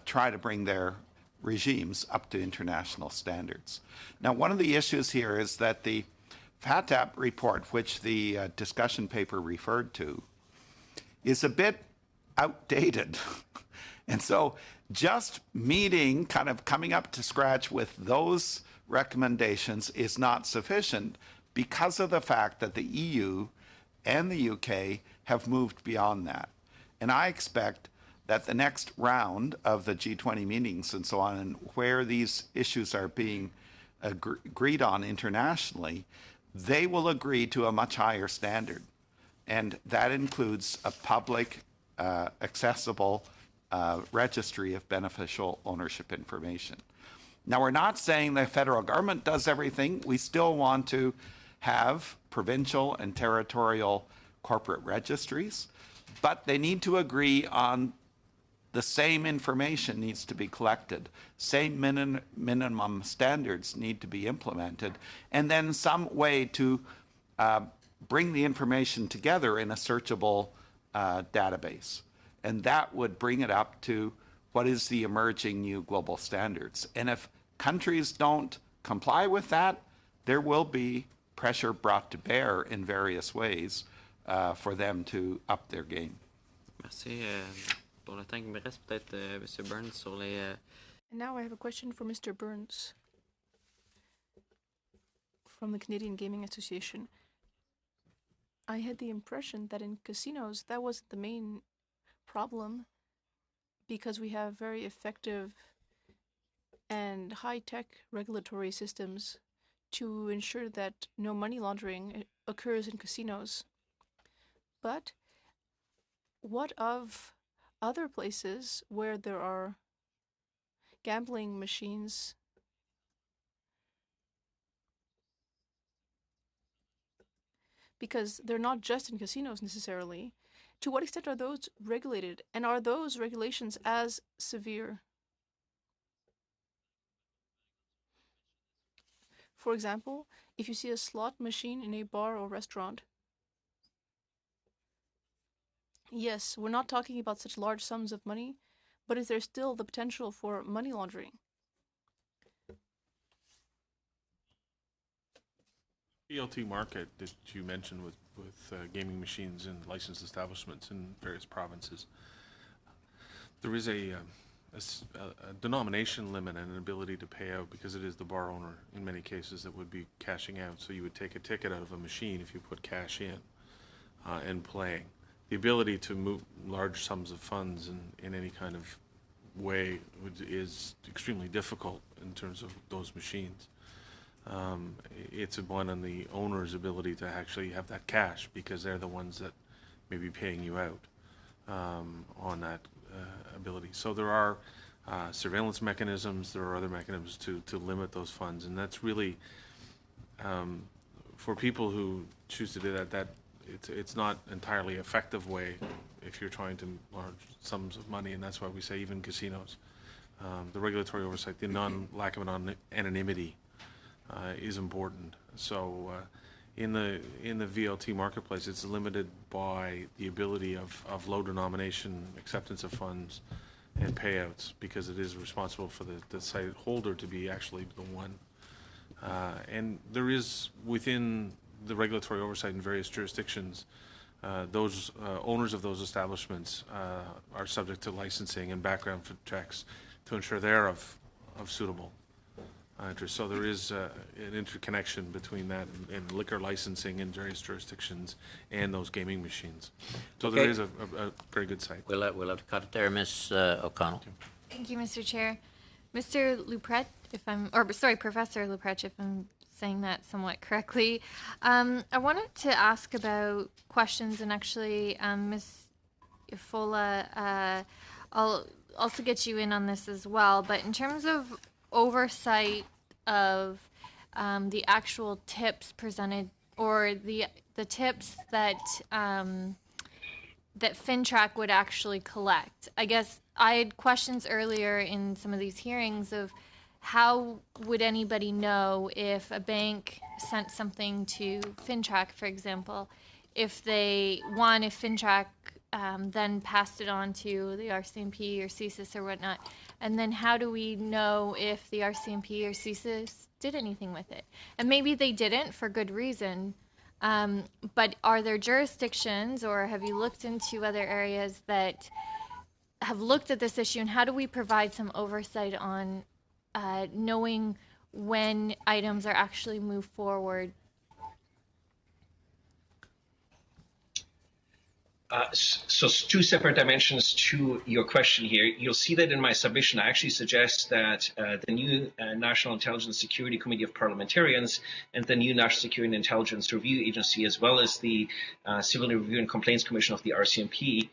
try to bring their regimes up to international standards. Now, one of the issues here is that the FATF report, which the discussion paper referred to, is a bit outdated. And so just meeting, kind of coming up to scratch with those recommendations is not sufficient because of the fact that the EU and the UK have moved beyond that. And I expect that the next round of the G20 meetings and so on, and where these issues are being agreed on internationally, they will agree to a much higher standard. And that includes a public, accessible registry of beneficial ownership information. Now, we're not saying the federal government does everything. We still want to have provincial and territorial corporate registries, but they need to agree on the same information needs to be collected, same minimum standards need to be implemented, and then some way to bring the information together in a searchable database. And that would bring it up to what is the emerging new global standards. And if countries don't comply with that, there will be pressure brought to bear in various ways for them to up their game. Merci. Pour le temps qui me reste, peut-être M. Burns sur les... And now I have a question for Mr. Burns from the Canadian Gaming Association. I had the impression that in casinos, that wasn't the main problem because we have very effective and high-tech regulatory systems to ensure that no money laundering occurs in casinos. But what of other places where there are gambling machines? Because they're not just in casinos necessarily. To what extent are those regulated? And are those regulations as severe? For example, if you see a slot machine in a bar or restaurant, yes, we're not talking about such large sums of money, but is there still the potential for money laundering? BLT market that you mentioned with gaming machines and licensed establishments in various provinces, there is a denomination limit and an ability to pay out because it is the bar owner in many cases that would be cashing out. So you would take a ticket out of a machine if you put cash in and playing. The ability to move large sums of funds in any kind of way is extremely difficult in terms of those machines. It's one on the owner's ability to actually have that cash because they're the ones that may be paying you out on that ability. So there are surveillance mechanisms, there are other mechanisms to limit those funds, and that's really, for people who choose to do that, it's not entirely effective way if you're trying to large sums of money, and that's why we say even casinos. The regulatory oversight, the lack of anonymity is important. So in the VLT marketplace, it's limited by the ability of low denomination acceptance of funds and payouts because it is responsible for the site holder to be actually the one. And there is within the regulatory oversight in various jurisdictions, those owners of those establishments are subject to licensing and background checks to ensure they're of suitable interest. So there is an interconnection between that and liquor licensing in various jurisdictions and those gaming machines. So Okay. there is a very good site. We'll have to cut it there, Ms. O'Connell. Thank you, Mr. Chair. Mr. Lupret, Professor Lupret, if I'm saying that somewhat correctly. I wanted to ask about questions, and actually, Ms. Ifola, I'll also get you in on this as well, but in terms of oversight of the actual tips presented, or the tips that that FINTRAC would actually collect. I guess I had questions earlier in some of these hearings of how would anybody know if a bank sent something to FINTRAC, for example, if FINTRAC then passed it on to the RCMP or CSIS or whatnot, and then how do we know if the RCMP or CSIS did anything with it? And maybe they didn't for good reason, but are there jurisdictions, or have you looked into other areas that have looked at this issue, and how do we provide some oversight on knowing when items are actually moved forward So two separate dimensions to your question here. You'll see that in my submission, I actually suggest that the new National Intelligence Security Committee of Parliamentarians and the new National Security and Intelligence Review Agency, as well as the Civil Review and Complaints Commission of the RCMP,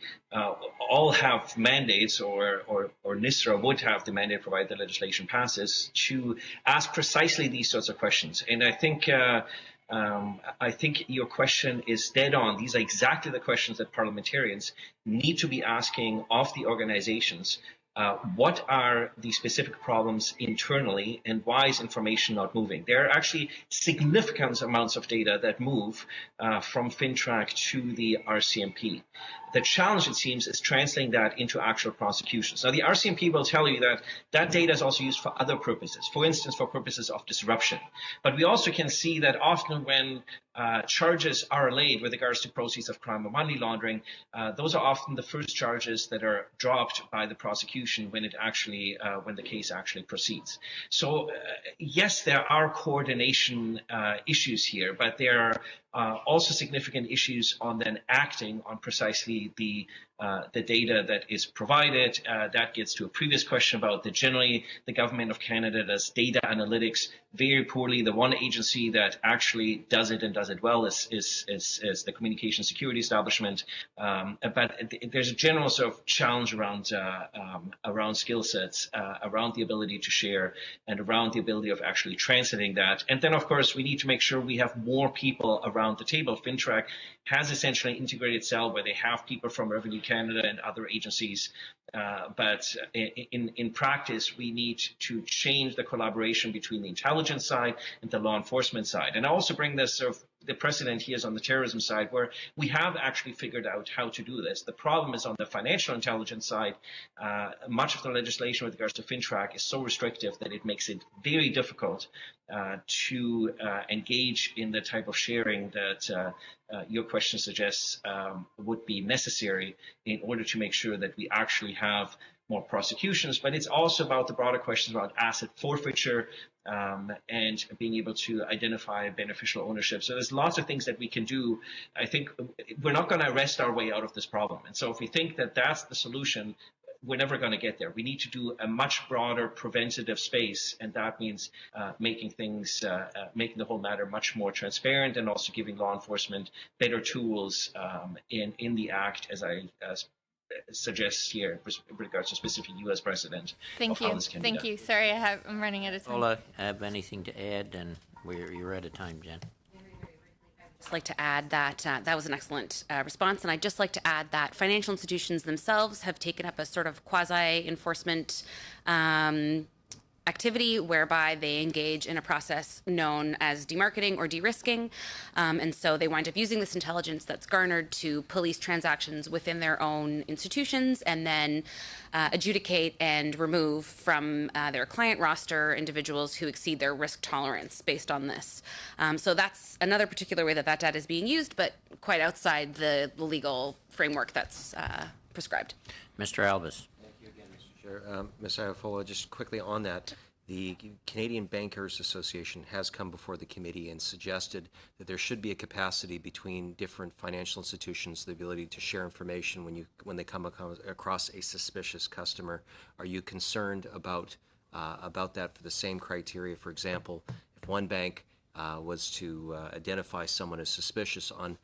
all have mandates, or NISRA would have the mandate, provided the legislation passes, to ask precisely these sorts of questions. And I think your question is dead on. These are exactly the questions that parliamentarians need to be asking of the organizations. What are the specific problems internally, and why is information not moving? There are actually significant amounts of data that move from FINTRAC to the RCMP. The challenge, it seems, is translating that into actual prosecutions. Now, the RCMP will tell you that that data is also used for other purposes, for instance, for purposes of disruption. But we also can see that often when charges are laid with regards to proceeds of crime or money laundering, those are often the first charges that are dropped by the prosecution when the case actually proceeds. So yes, there are coordination issues here, but there are also significant issues on then acting on precisely the data that is provided. That gets to a previous question about generally the government of Canada does data analytics very poorly. The one agency that actually does it and does it well is the Communication Security Establishment. But there's a general sort of challenge around skill sets, around the ability to share, and around the ability of actually translating that. And then, of course, we need to make sure we have more people around the table. FINTRAC has essentially integrated cell where they have people from Revenue Canada and other agencies. But in practice, we need to change the collaboration between the intelligence side and the law enforcement side. And I also bring this sort of the precedent here is on the terrorism side, where we have actually figured out how to do this. The problem is on the financial intelligence side. Much of the legislation with regards to FINTRAC is so restrictive that it makes it very difficult to engage in the type of sharing that your question suggests would be necessary in order to make sure that we actually have more prosecutions. But it's also about the broader questions about asset forfeiture and being able to identify beneficial ownership. So there's lots of things that we can do. I think we're not going to arrest our way out of this problem. And so if we think that that's the solution, we're never going to get there. We need to do a much broader preventative space, and that means making the whole matter much more transparent, and also giving law enforcement better tools in the act, as I suggest here with regards to specific U.S. precedent. Thank you. Thank you. Sorry, I'm running out of time. Ola, have anything to add? And you're out of time, Jen. Just like to add that that was an excellent response, and I'd just like to add that financial institutions themselves have taken up a sort of quasi-enforcement activity whereby they engage in a process known as demarketing or de-risking, and so they wind up using this intelligence that's garnered to police transactions within their own institutions, and then adjudicate and remove from their client roster individuals who exceed their risk tolerance based on this. So that's another particular way that data is being used, but quite outside the legal framework that's prescribed. Mr. Albus. Sure. Ms. Iafola, just quickly on that, the Canadian Bankers Association has come before the committee and suggested that there should be a capacity between different financial institutions, the ability to share information when they come across a suspicious customer. Are you concerned about that for the same criteria? For example, if one bank was to identify someone as suspicious on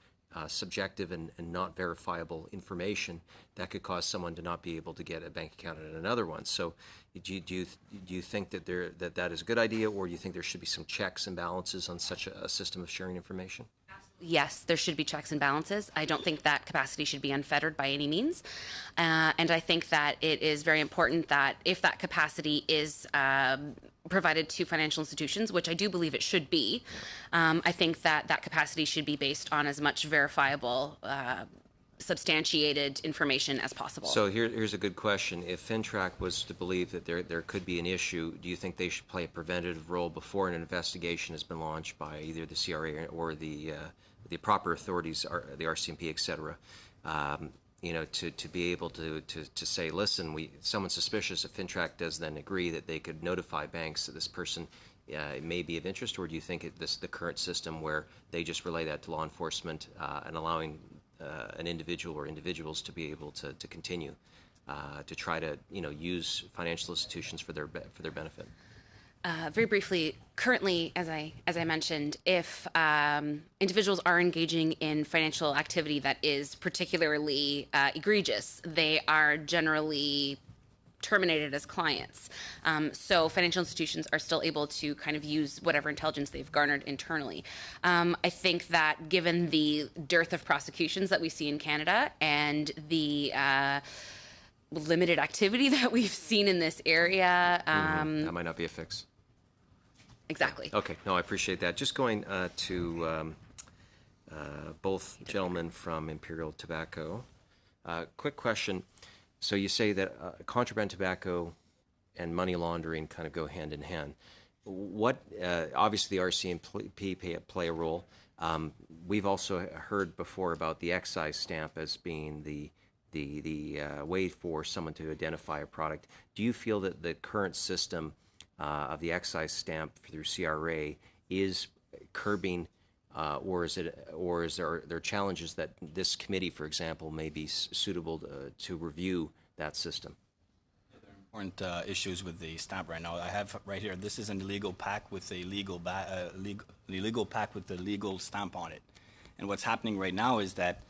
subjective and not verifiable information, that could cause someone to not be able to get a bank account at another one. So do you think that that is a good idea, or do you think there should be some checks and balances on such a system of sharing information? Yes, there should be checks and balances. I don't think that capacity should be unfettered by any means. And I think that it is very important that if that capacity is provided to financial institutions, which I do believe it should be, I think that capacity should be based on as much verifiable, substantiated information as possible. So here's a good question. If FINTRAC was to believe that there could be an issue, do you think they should play a preventative role before an investigation has been launched by either the CRA or the proper authorities, the RCMP, et cetera? To be able to say, listen, someone's suspicious. If FINTRAC does then agree that they could notify banks that this person may be of interest, or do you think the current system where they just relay that to law enforcement and allowing an individual or individuals to be able to continue to try to use financial institutions for their benefit? Very briefly, currently, as I mentioned, if individuals are engaging in financial activity that is particularly egregious, they are generally terminated as clients. So financial institutions are still able to kind of use whatever intelligence they've garnered internally. I think that given the dearth of prosecutions that we see in Canada and the limited activity that we've seen in this area. That might not be a fix. Exactly. Okay, no, I appreciate that. Just going to both gentlemen from Imperial Tobacco. Quick question. So you say that contraband tobacco and money laundering kind of go hand in hand. What, obviously the RCMP play a role. We've also heard before about the excise stamp as being the way for someone to identify a product. Do you feel that the current system of the excise stamp through CRA is curbing, or is there challenges that this committee, for example, may be suitable to review that system? Important issues with the stamp right now. I have right here. This is an illegal pack with a legal pack with the legal stamp on it. And what's happening right now is that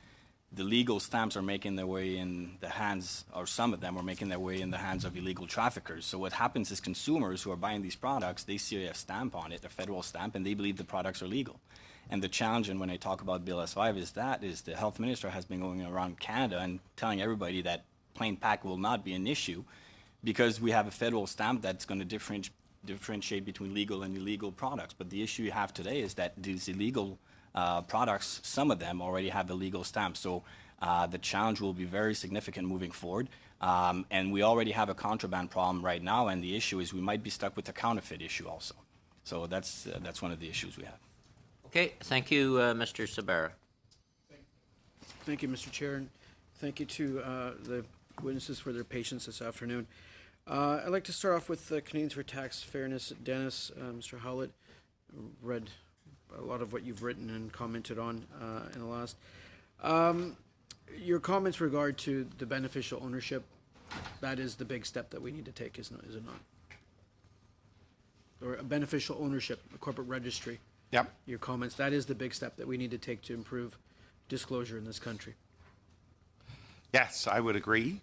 the legal stamps are making their way in the hands, or some of them are making their way in the hands of illegal traffickers. So what happens is consumers who are buying these products, they see a stamp on it, a federal stamp, and they believe the products are legal. And the challenge, and when I talk about Bill S5, is the health minister has been going around Canada and telling everybody that plain pack will not be an issue because we have a federal stamp that's going to differentiate between legal and illegal products. But the issue you have today is that these illegal products, some of them already have the legal stamp. So the challenge will be very significant moving forward. And we already have a contraband problem right now, and the issue is we might be stuck with a counterfeit issue also. So that's one of the issues we have. Okay, thank you, Mr. Sabara. Thank you, Mr. Chair, and thank you to the witnesses for their patience this afternoon. I'd like to start off with Canadians for Tax Fairness. Dennis, Mr. Howlett, read a lot of what you've written and commented on in the last. Your comments regard to the beneficial ownership, that is the big step that we need to take, is it not? Or a beneficial ownership, a corporate registry. Yep. Your comments, that is the big step that we need to take to improve disclosure in this country. Yes, I would agree.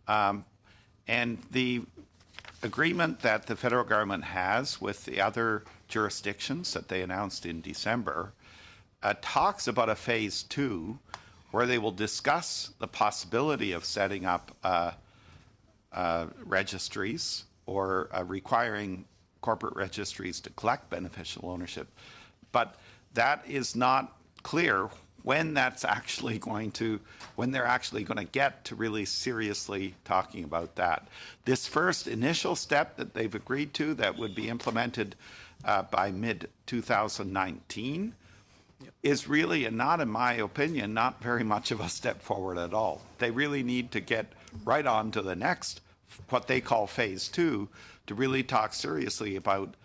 And the agreement that the federal government has with the other jurisdictions that they announced in December talks about a phase 2 where they will discuss the possibility of setting up registries or requiring corporate registries to collect beneficial ownership. But that is not clear when that's actually when they're actually going to get to really seriously talking about that. This first initial step that they've agreed to that would be implemented by mid-2019 is really, and not in my opinion, not very much of a step forward at all. They really need to get right on to the next, what they call phase 2, to really talk seriously about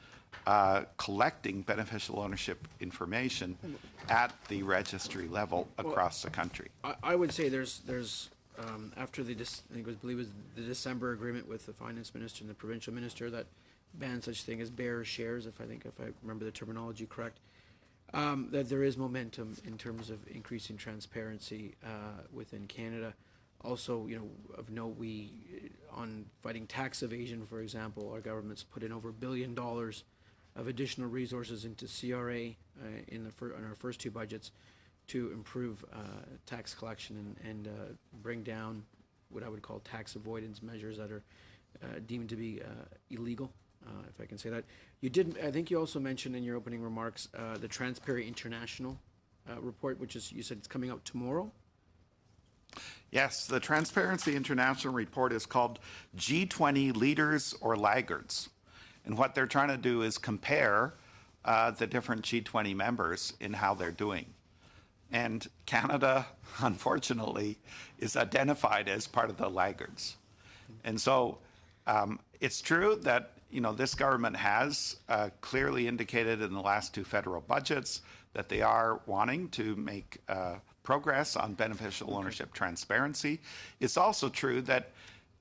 collecting beneficial ownership information at the registry level across the country. I would say there's after the I believe it was the December agreement with the finance minister and the provincial minister that banned such thing as bearer shares, if I remember the terminology correct, that there is momentum in terms of increasing transparency within Canada. Also, of note, we on fighting tax evasion, for example, our government's put in over $1 billion of additional resources into CRA in our first 2 budgets to improve tax collection and bring down what I would call tax avoidance measures that are deemed to be illegal, if I can say that. I think you also mentioned in your opening remarks the Transparency International report, which is, you said it's coming out tomorrow? Yes, the Transparency International report is called G20 Leaders or Laggards. And what they're trying to do is compare the different G20 members in how they're doing. And Canada, unfortunately, is identified as part of the laggards. And so it's true that you know, this government has clearly indicated in the last two federal budgets that they are wanting to make progress on beneficial ownership transparency. It's also true that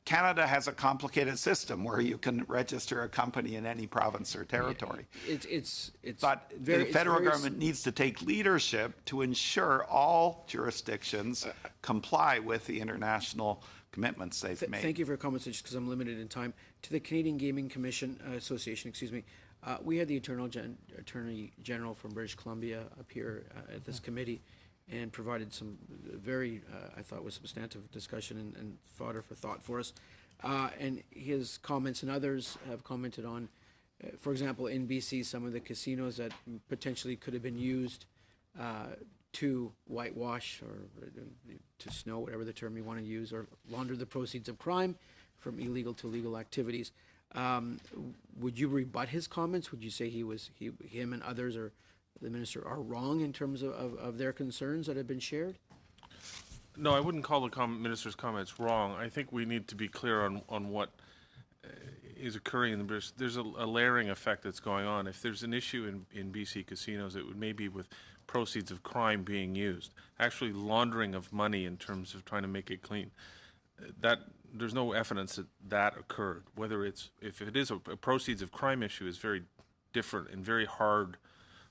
Canada has a complicated system where you can register a company in any province or territory. But the federal government needs to take leadership to ensure all jurisdictions comply with the international commitments they've made. Thank you for your comments, just because I'm limited in time. To the Canadian Gaming Commission Association, excuse me, we had the Attorney General from British Columbia up here at this committee and provided some very, I thought, was substantive discussion and fodder for thought for us. And his comments and others have commented on, for example, in BC, some of the casinos that potentially could have been used to whitewash or to snow, whatever the term you want to use, or launder the proceeds of crime from illegal to legal activities. Would you rebut his comments? Would you say him and others, or the minister, are wrong in terms of their concerns that have been shared? No, I wouldn't call the minister's comments wrong. I think we need to be clear on what is occurring in the British. There's a layering effect that's going on. If there's an issue in BC casinos, it would maybe with proceeds of crime being used, actually laundering of money in terms of trying to make it clean. That there's no evidence that occurred. Whether if it is a proceeds of crime issue is very different and very hard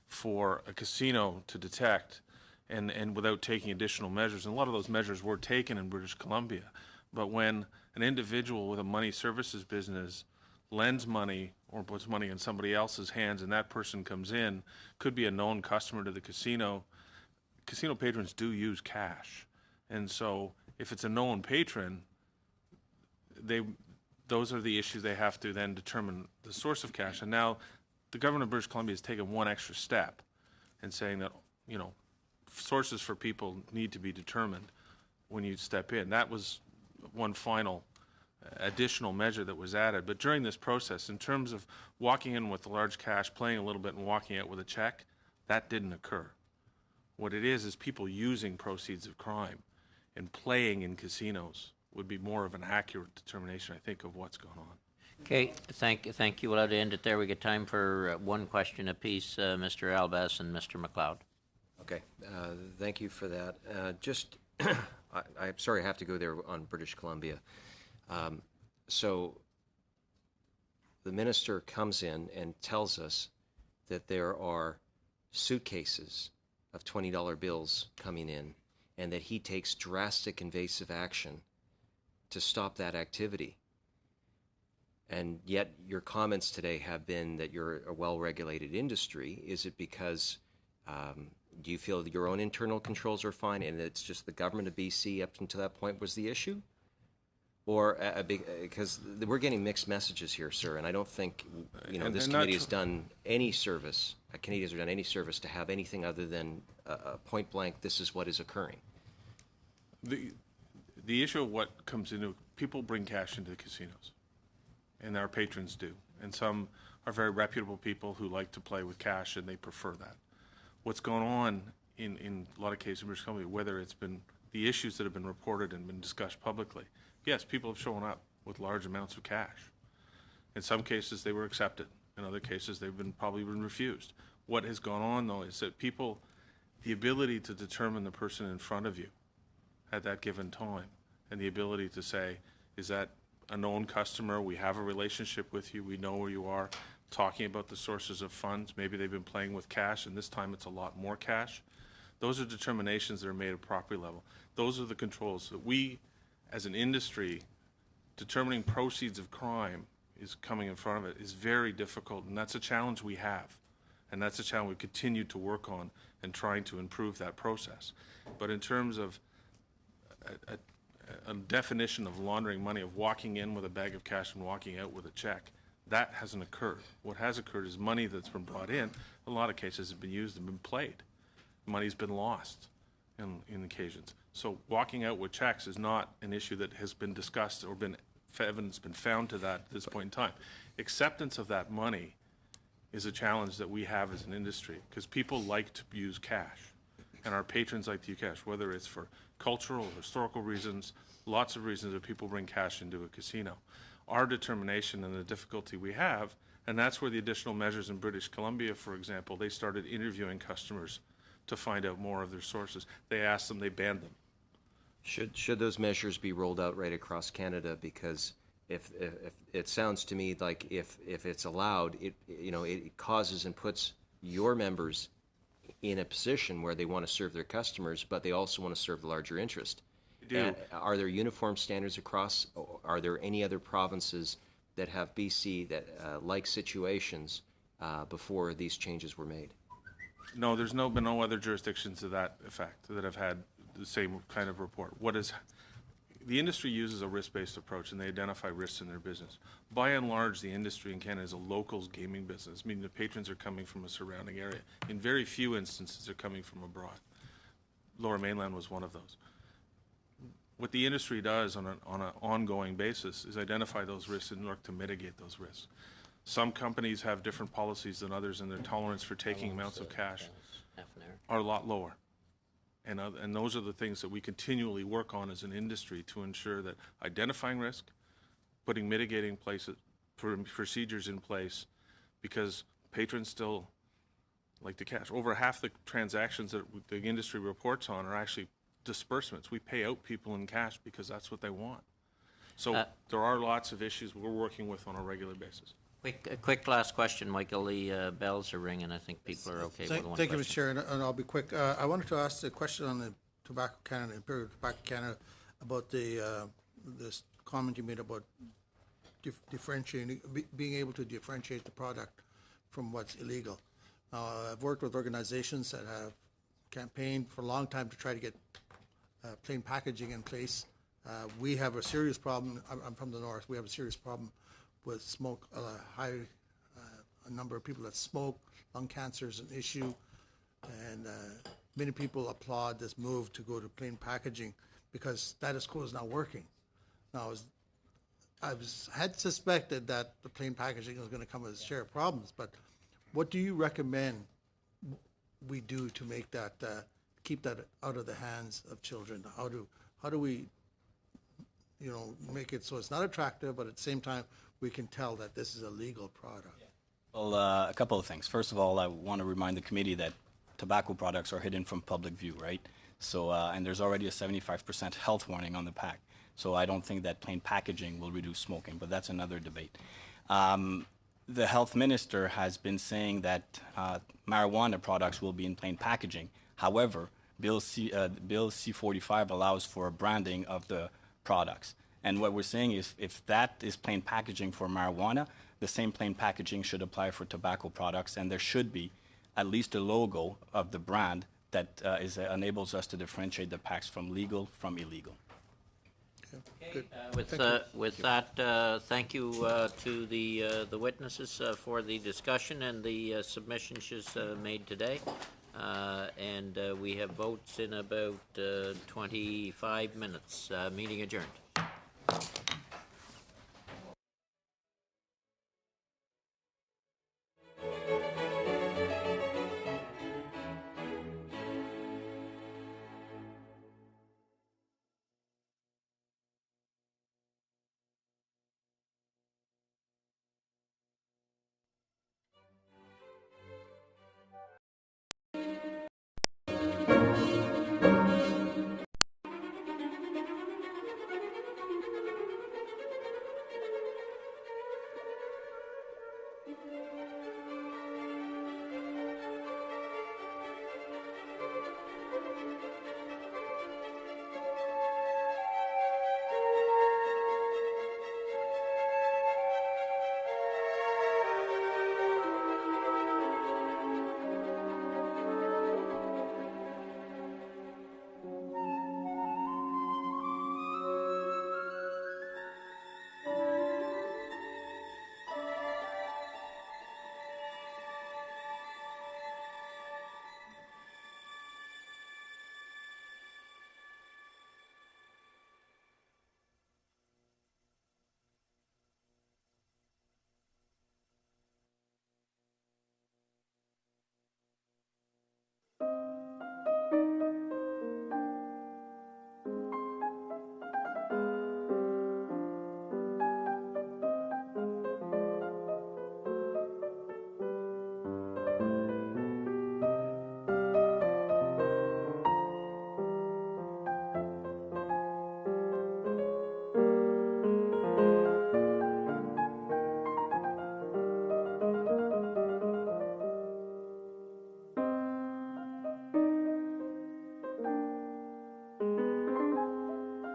for a casino to detect and without taking additional measures. And a lot of those measures were taken in British Columbia. But when an individual with a money services business lends money or puts money in somebody else's hands and that person comes in, could be a known customer to the casino, casino patrons do use cash. And so if it's a known patron, those are the issues they have to then determine the source of cash. And now the government of British Columbia has taken one extra step in saying that, you know, sources for people need to be determined when you step in. That was one final additional measure that was added. But during this process, in terms of walking in with large cash, playing a little bit and walking out with a check, that didn't occur. What it is people using proceeds of crime and playing in casinos would be more of an accurate determination, I think, of what's going on. Okay, thank you. We'll have to end it there. We get time for one question apiece, Mr. Albas and Mr. McLeod. Okay, thank you for that. I'm sorry I have to go there on British Columbia. So the minister comes in and tells us that there are suitcases of $20 bills coming in and that he takes drastic invasive action to stop that activity. And yet your comments today have been that you're a well-regulated industry. Is it because do you feel that your own internal controls are fine and it's just the government of BC up until that point was the issue? Or because we're getting mixed messages here, sir, and I don't think this committee has done any service, Canadians have done any service to have anything other than point blank, this is what is occurring. The issue of what comes into, people bring cash into the casinos, and our patrons do, and some are very reputable people who like to play with cash and they prefer that. What's going on in a lot of cases in British Columbia, whether it's been the issues that have been reported and been discussed publicly, yes, people have shown up with large amounts of cash. In some cases, they were accepted. In other cases, they've probably been refused. What has gone on, though, is that people, the ability to determine the person in front of you at that given time, and the ability to say, is that a known customer? We have a relationship with you. We know where you are. Talking about the sources of funds. Maybe they've been playing with cash, and this time it's a lot more cash. Those are determinations that are made at property level. Those are the controls that we, as an industry, determining proceeds of crime is coming in front of it is very difficult, and that's a challenge we have. And that's a challenge we continue to work on and trying to improve that process. But in terms of a definition of laundering money, of walking in with a bag of cash and walking out with a check, that hasn't occurred. What has occurred is money that's been brought in a lot of cases has been used and been played. Money's been lost in occasions. So walking out with checks is not an issue that has been discussed or evidence been found to that at this point in time. Acceptance of that money is a challenge that we have as an industry because people like to use cash and our patrons like to use cash, whether it's for cultural or historical reasons, lots of reasons that people bring cash into a casino. our determination and the difficulty we have, and that's where the additional measures in British Columbia, for example, they started interviewing customers to find out more of their sources. They asked them, they banned them. Should those measures be rolled out right across Canada? Because if it sounds to me like if it's allowed, it causes and puts your members in a position where they want to serve their customers, but they also want to serve the larger interest. Do. Are there uniform standards across? Are there any other provinces that have BC that like situations before these changes were made? No, there's been no other jurisdictions to that effect that have had the same kind of report. The industry uses a risk-based approach, and they identify risks in their business. By and large, the industry in Canada is a locals gaming business, meaning the patrons are coming from a surrounding area. In very few instances, they're coming from abroad. Lower Mainland was one of those. What the industry does on an ongoing basis is identify those risks and work to mitigate those risks. Some companies have different policies than others, and their tolerance for taking amounts of cash are a lot lower. And those are the things that we continually work on as an industry to ensure that identifying risk, putting mitigating procedures in place, because patrons still like the cash. Over half the transactions that the industry reports on are actually disbursements. We pay out people in cash because that's what they want. So there are lots of issues we're working with on a regular basis. A quick last question, Michael. The bells are ringing. I think people are okay with one Thank you, question. Mr. Chair, and I'll be quick. I wanted to ask a question on the Tobacco Canada, Imperial Tobacco Canada, about this comment you made about differentiating, being able to differentiate the product from what's illegal. I've worked with organizations that have campaigned for a long time to try to get plain packaging in place. We have a serious problem. I'm from the north. We have a serious problem with smoke. A number of people that smoke. Lung cancer is an issue, and many people applaud this move to go to plain packaging because status quo is not working. Now, I had suspected that the plain packaging was going to come with a share of problems, but what do you recommend we do to make that keep that out of the hands of children? How do we make it so it's not attractive, but at the same time we can tell that this is a legal product? Well, a couple of things. First of all, I want to remind the committee that tobacco products are hidden from public view, right? So, and there's already a 75% health warning on the pack. So I don't think that plain packaging will reduce smoking, but that's another debate. The health minister has been saying that marijuana products will be in plain packaging. However, Bill C-45 allows for a branding of the products. And what we're saying is if that is plain packaging for marijuana, the same plain packaging should apply for tobacco products, and there should be at least a logo of the brand that enables us to differentiate the packs from legal from illegal. With that, thank you to the witnesses for the discussion and the submissions just made today. And we have votes in about 25 minutes. Meeting adjourned.